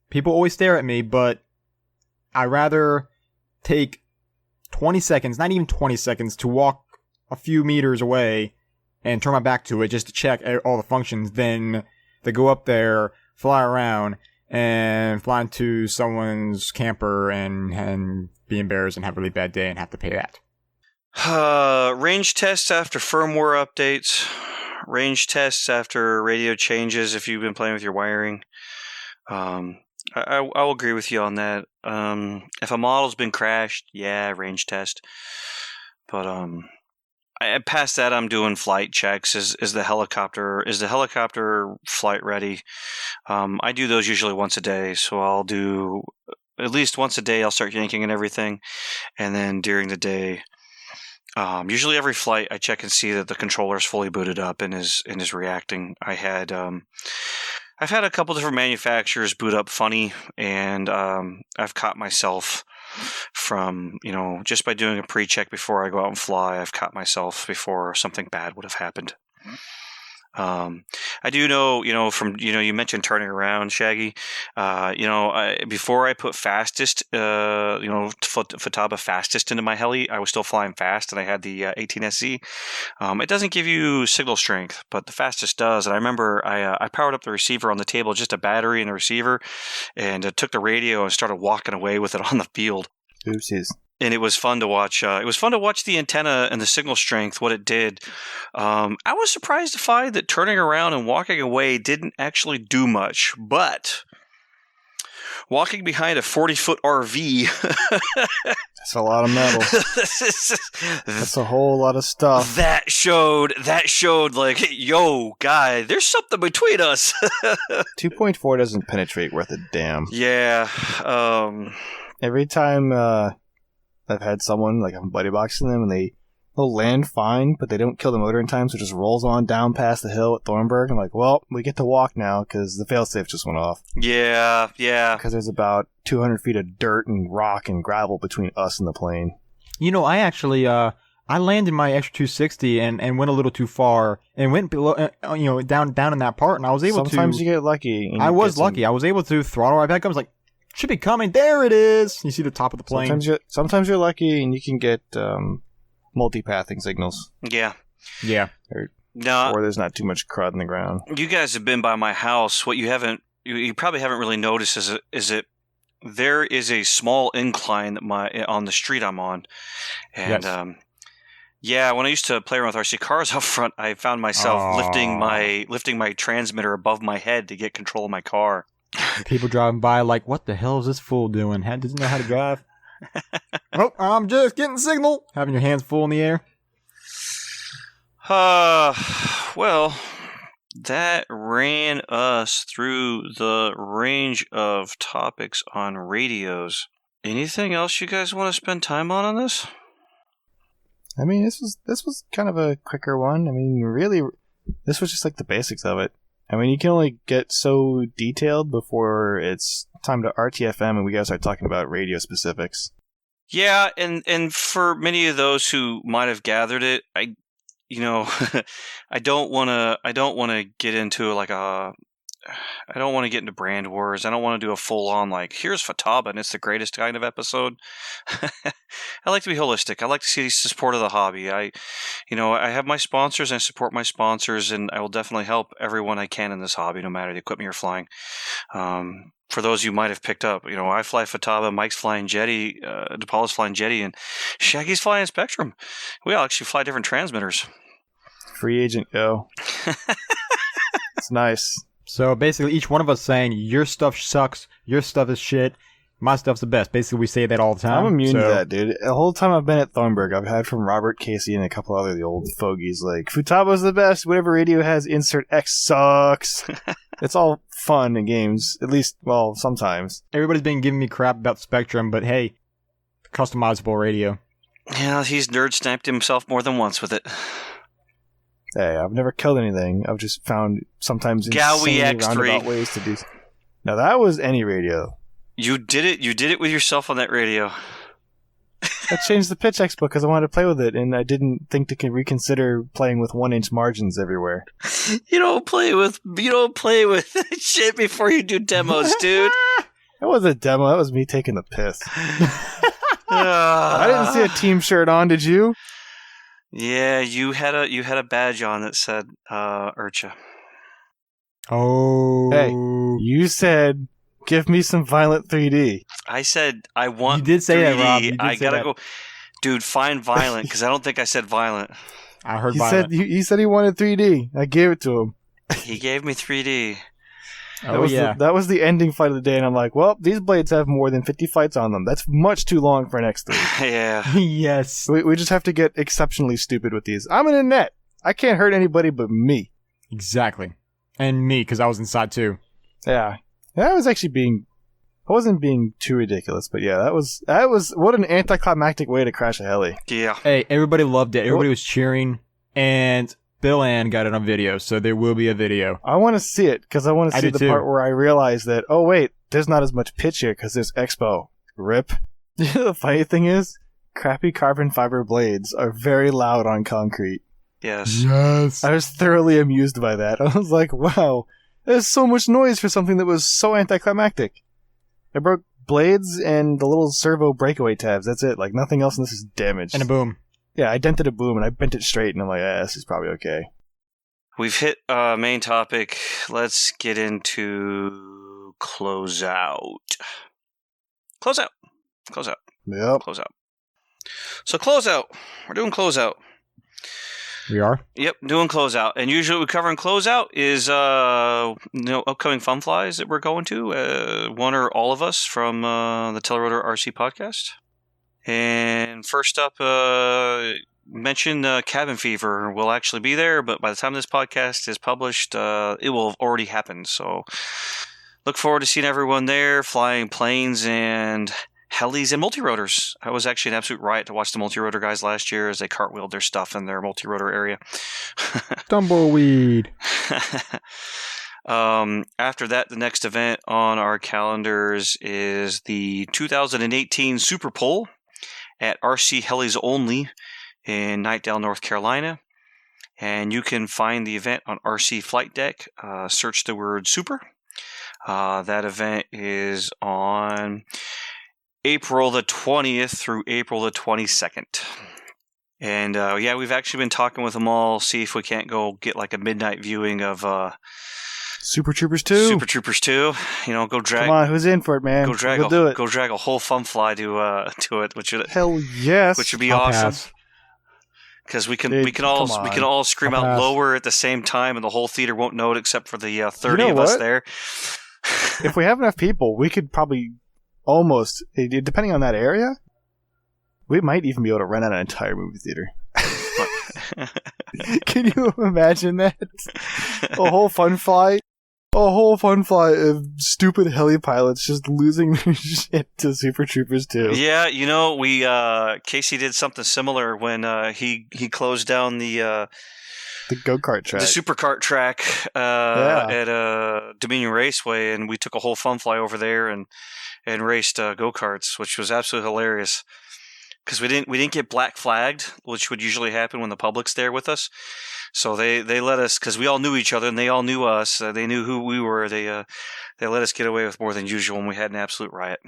People always stare at me, but I rather take 20 seconds, not even 20 seconds, to walk a few meters away and turn my back to it just to check all the functions than to go up there, fly around, and fly into someone's camper and be embarrassed and have a really bad day and have to pay that. Range tests after firmware updates. Range tests after radio changes if you've been playing with your wiring. I'll agree with you on that. If a model's been crashed, yeah, range test. But past that, I'm doing flight checks. Is the helicopter flight ready? I do those usually once a day, so I'll do at least once a day. I'll start yanking and everything, and then during the day, usually every flight, I check and see that the controller is fully booted up and is reacting. I've had a couple different manufacturers boot up funny, and I've caught myself from, just by doing a pre-check before I go out and fly, I've caught myself before something bad would have happened. I do know, from, you mentioned turning around, Shaggy. Before I put fastest, Futaba fastest into my heli, I was still flying fast, and I had the 18SZ. It doesn't give you signal strength, but the fastest does. And I remember I powered up the receiver on the table, just a battery and the receiver, and took the radio and started walking away with it on the field. Oopsies. And it was fun to watch. It was fun to watch the antenna and the signal strength, what it did. I was surprised to find that turning around and walking away didn't actually do much. But walking behind a 40-foot RV... That's a lot of metal. That's a whole lot of stuff. That showed like, hey, yo, guy, there's something between us. 2.4 doesn't penetrate worth a damn. Yeah. Every time... I've had someone, like I'm buddy boxing them, and they'll land fine, but they don't kill the motor in time, so it just rolls on down past the hill at Thornburg. I'm like, well, we get to walk now, because the failsafe just went off. Yeah. Because there's about 200 feet of dirt and rock and gravel between us and the plane. I actually, I landed my extra 260 and went a little too far, and went below, down in that part, and I was able to... Sometimes you get lucky. I was lucky. I was able to throttle right back up. I was like, should be coming. There it is. You see the top of the plane. Sometimes you're lucky, and you can get multi-pathing signals. Yeah. Or there's not too much crud in the ground. You guys have been by my house. What you probably haven't really noticed is that there is a small incline on the street I'm on, and yes. When I used to play around with RC cars up front, I found myself lifting my transmitter above my head to get control of my car. People driving by like, what the hell is this fool doing? Doesn't know how to drive. Oh, I'm just getting signal. Having your hands full in the air. Well, that ran us through the range of topics on radios. Anything else you guys want to spend time on this? I mean, this was kind of a quicker one. I mean, really, this was just like the basics of it. I mean, you can only get so detailed before it's time to RTFM and we gotta start talking about radio specifics. Yeah, and for many of those who might have gathered it, I don't want to get into I don't want to get into brand wars. I don't want to do a full-on, here's Futaba and it's the greatest kind of episode. I like to be holistic. I like to see the support of the hobby. I have my sponsors and I support my sponsors, and I will definitely help everyone I can in this hobby, no matter the equipment you're flying. For those you might have picked up, I fly Futaba, Mike's flying Jetty, DePaula's flying Jetty, and Shaggy's flying Spectrum. We all actually fly different transmitters. Free agent, yo. It's nice. So basically, each one of us saying, your stuff sucks, your stuff is shit, My stuff's the best. Basically, we say that all the time. I'm immune to so- that, dude. The whole time I've been at Thornburg, I've had from Robert, Casey, and a couple other the old fogies like, Futaba's the best. Whatever radio has insert X sucks. It's all fun and games. At least, well, sometimes. Everybody's been giving me crap about Spectrum, but hey, customizable radio. Yeah, he's nerd sniped himself more than once with it. Hey, I've never killed anything. I've just found sometimes Gowie insanely X3. roundabout ways to do. Now that was any radio. You did it. You did it with yourself on that radio. I changed the pitch X book because I wanted to play with it, and I didn't think to reconsider playing with 1-inch margins everywhere. You don't play with shit before you do demos, dude. That was a demo. That was me taking the piss. I didn't see a team shirt on. Did you? Yeah, you had a badge on that said Urcha. Oh. Hey, you said, give me some Violent 3D. I said I want. You did say 3D. that, Rob. You did I say gotta that. go, dude. Find Violent because I don't think I said Violent. I heard He Violent. said he wanted 3D. I gave it to him. He gave me 3D. Oh, yeah. That was the ending fight of the day, and I'm like, well, these blades have more than 50 fights on them. That's much too long for an X3. Yeah. Yes. We just have to get exceptionally stupid with these. I'm in a net. I can't hurt anybody but me. Exactly. And me, because I was inside too. Yeah. I wasn't being too ridiculous, but yeah, that was what an anticlimactic way to crash a heli. Yeah. Hey, everybody loved it. Everybody was cheering. And Bill Ann got it on video, so there will be a video. I want to see it because I want to I see do the too. part where I realize that, oh wait, there's not as much pitch here because there's Expo. Rip. The funny thing is, crappy carbon fiber blades are very loud on concrete. Yes. Yes. I was thoroughly amused by that. I was like, wow, there's so much noise for something that was so anticlimactic. I broke blades and the little servo breakaway tabs. That's it. Like, nothing else in this is damaged. And a boom. Yeah, I dented a boom and I bent it straight, and I'm like, this is probably okay. We've hit main topic. Let's get into closeout. Closeout. Yep. Closeout. So closeout. We're doing closeout. We are? Yep, doing closeout. And usually what we cover in closeout is upcoming fun flies that we're going to. One or all of us from the TellARotor RC podcast. And first up, mention Cabin Fever will actually be there, but by the time this podcast is published, it will have already happened. So look forward to seeing everyone there, flying planes and helis and multirotors. I was actually an absolute riot to watch the multirotor guys last year as they cartwheeled their stuff in their multirotor area. Tumbleweed. After that, the next event on our calendars is the 2018 Super Pole at RC Helis Only in Knightdale, North Carolina. And you can find the event on RC Flight Deck. Search the word Super. That event is on April the 20th through April the 22nd. And we've actually been talking with them all, see if we can't go get like a midnight viewing of Super Troopers 2. Super Troopers 2. Go drag. Come on, who's in for it, man? We'll do it. Go drag a whole fun fly to it, which would Hell yes. which would be I'll awesome. pass. Because we can Dude, we can all come we on. can all scream I'll out pass. lower at the same time, and the whole theater won't know it except for the 30 You know of us what? there. If we have enough people, we could probably almost, depending on that area, we might even be able to rent out an entire movie theater. Can you imagine that? A whole fun flight of stupid heli pilots just losing their shit to Super Troopers 2. Yeah, we Casey did something similar when he closed down the go-kart track. the supercart track at Dominion Raceway, and we took a whole fun fly over there and raced go-karts, which was absolutely hilarious. Because we didn't get black flagged, which would usually happen when the public's there with us. So they let us, because we all knew each other and they all knew us. They knew who we were. They let us get away with more than usual, and we had an absolute riot.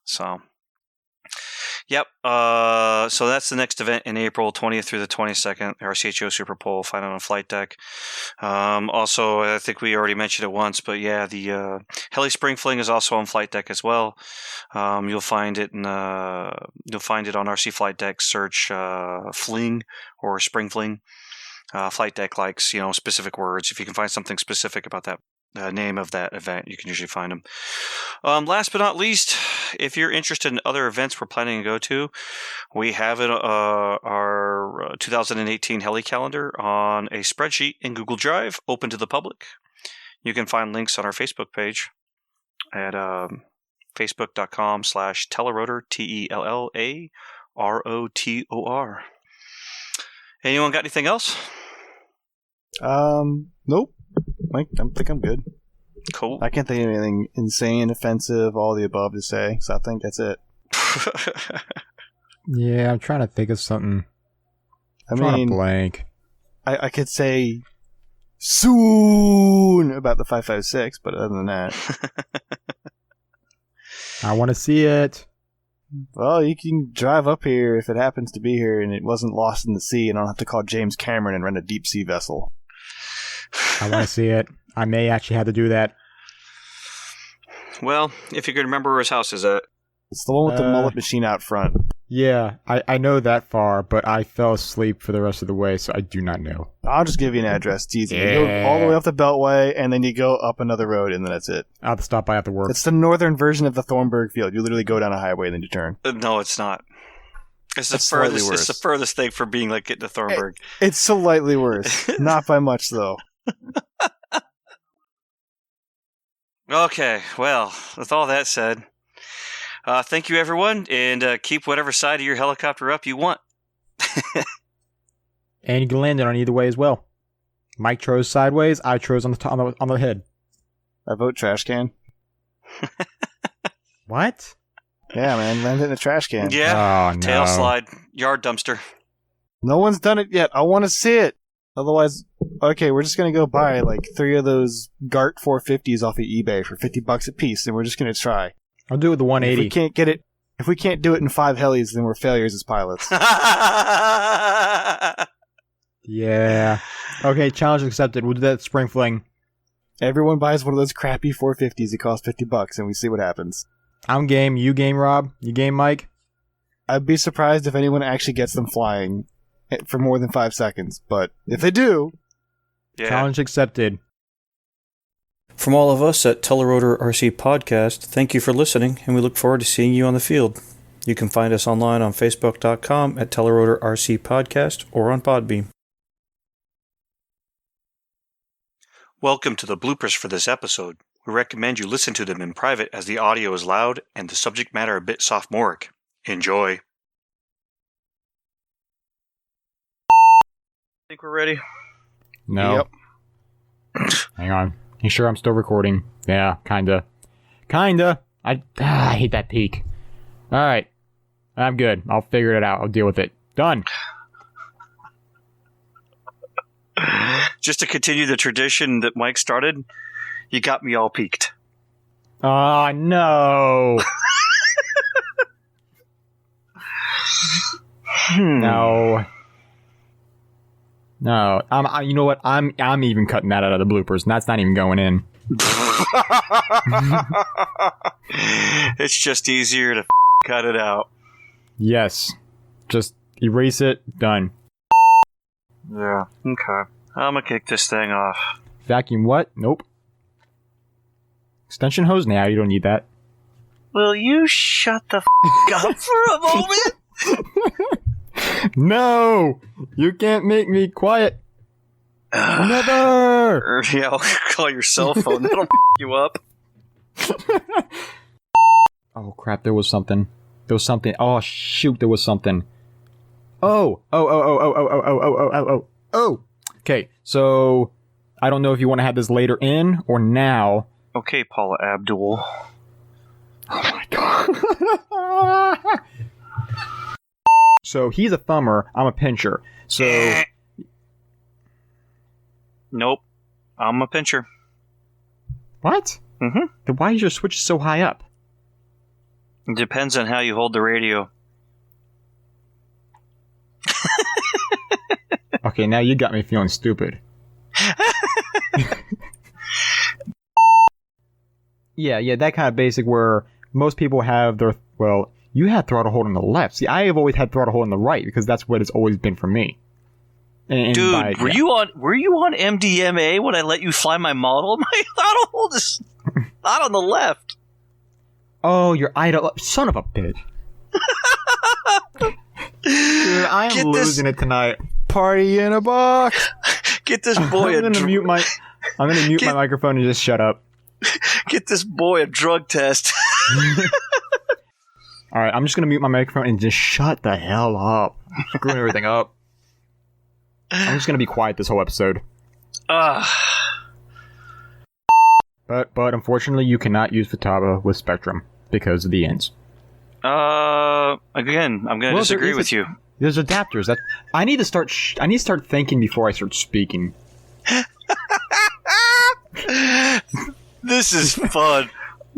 So, yep. So that's the next event in April 20th through the 22nd. RCHO Super Pole, find it on Flight Deck. Also, I think we already mentioned it once, but yeah, the Heli Spring Fling is also on Flight Deck as well. You'll find it on RC Flight Deck. Search Fling or Spring Fling. Flight Deck likes specific words. If you can find something specific about that name of that event. You can usually find them. Last but not least, if you're interested in other events we're planning to go to, we have our 2018 heli calendar on a spreadsheet in Google Drive, open to the public. You can find links on our Facebook page at facebook.com/TellARotor, TellARotor. Anyone got anything else? Nope. I think I'm good. Cool. I can't think of anything insane, offensive, all the above to say, so I think that's it. Yeah, I'm trying to think of something. I Drawing mean, a blank. I could say soon about the 556, but other than that, I want to see it. well, you can drive up here if it happens to be here and it wasn't lost in the sea, and I don't have to call James Cameron and rent a deep sea vessel. I want to see it. I may actually have to do that. Well, if you can remember where his house is at. It's the one with the mullet machine out front. Yeah, I know that far, but I fell asleep for the rest of the way, so I do not know. I'll just give you an address. It's easy. You go all the way up the Beltway, and then you go up another road, and then that's it. I'll have to stop by after work. It's the northern version of the Thornburg Field. You literally go down a highway, and then you turn. No, it's not. It's the It's slightly furthest. worse. It's the furthest thing from being like getting to Thornburg. It's slightly worse. Not by much, though. Okay, well, with all that said, thank you everyone, and keep whatever side of your helicopter up you want. And you can land it on either way as well. Mike chose sideways. I chose on the head. I vote trash can. What? Yeah, man. Land it in a trash can. Yeah, Oh, no. tail slide, yard dumpster. No one's done it yet. I want to see it. Otherwise, okay, we're just going to go buy like 3 of those GART 450s off of eBay for $50 a piece, and we're just going to try. I'll do it with the If 180. we can't get it, if we can't do it in 5 helis, then we're failures as pilots. Yeah. Okay, challenge accepted. We'll do that spring fling. Everyone buys one of those crappy 450s. It costs $50, and we see what happens. I'm game. You game, Rob? You game, Mike? I'd be surprised if anyone actually gets them flying for more than 5 seconds, but if they do, Yeah. Challenge accepted. From all of us at TellARotor RC Podcast, thank you for listening, and we look forward to seeing you on the field. You can find us online on Facebook.com at TellARotor RC Podcast or on Podbean. Welcome to the bloopers for this episode. We recommend you listen to them in private as the audio is loud and the subject matter a bit sophomoric. Enjoy. Think we're ready? No. Yep. Hang on. You sure I'm still recording? Yeah, kinda. Kinda. I hate that peak. Alright. I'm good. I'll figure it out. I'll deal with it. Done. Just to continue the tradition that Mike started, you got me all peaked. Oh, no. No. No. You know what? I'm even cutting that out of the bloopers, and that's not even going in. It's just easier to cut it out. Yes. Just erase it. Done. Yeah, okay. I'm gonna kick this thing off. Vacuum what? Nope. Extension hose? Nah, you don't need that. Will you shut the up for a moment? No! You can't make me quiet. Never! Or, yeah, I'll call your cell phone. That'll you up. Oh crap, there was something. There was something. Oh shoot, there was something. Oh. Okay, so I don't know if you want to have this later in or now. Okay, Paula Abdul. Oh my god. So he's a thumber, I'm a pincher. So Nope. I'm a pincher. what? Mm-hmm. Then why is your switch so high up? It depends on how you hold the radio. Okay, now you got me feeling stupid. Yeah, that kind of basic where most people have their, well, you had throttle hold on the left. See, I have always had throttle hold on the right because that's what it's always been for me. And Dude, by- were you on MDMA when I let you fly my model? My throttle hold is not on the left. Oh, you're idle. Son of a bitch. Dude, I am losing it tonight. Party in a box. Get this boy I'm gonna mute my microphone and just shut up. Get this boy a drug test. All right, I'm just gonna mute my microphone and just shut the hell up. Screwing everything up. I'm just gonna be quiet this whole episode. Ah. But unfortunately, you cannot use Futaba with Spectrum because of the ends. Again, I'm gonna disagree with you. There's adapters. That I need to start. I need to start thinking before I start speaking. This is fun.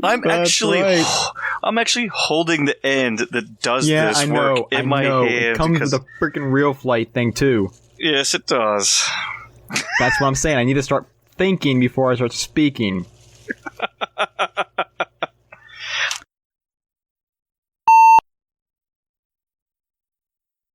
I'm That's actually right. holding the end that does this I work know, in my know. hand. It comes because- with a freaking real flight thing too. Yes, it does. That's what I'm saying. I need to start thinking before I start speaking.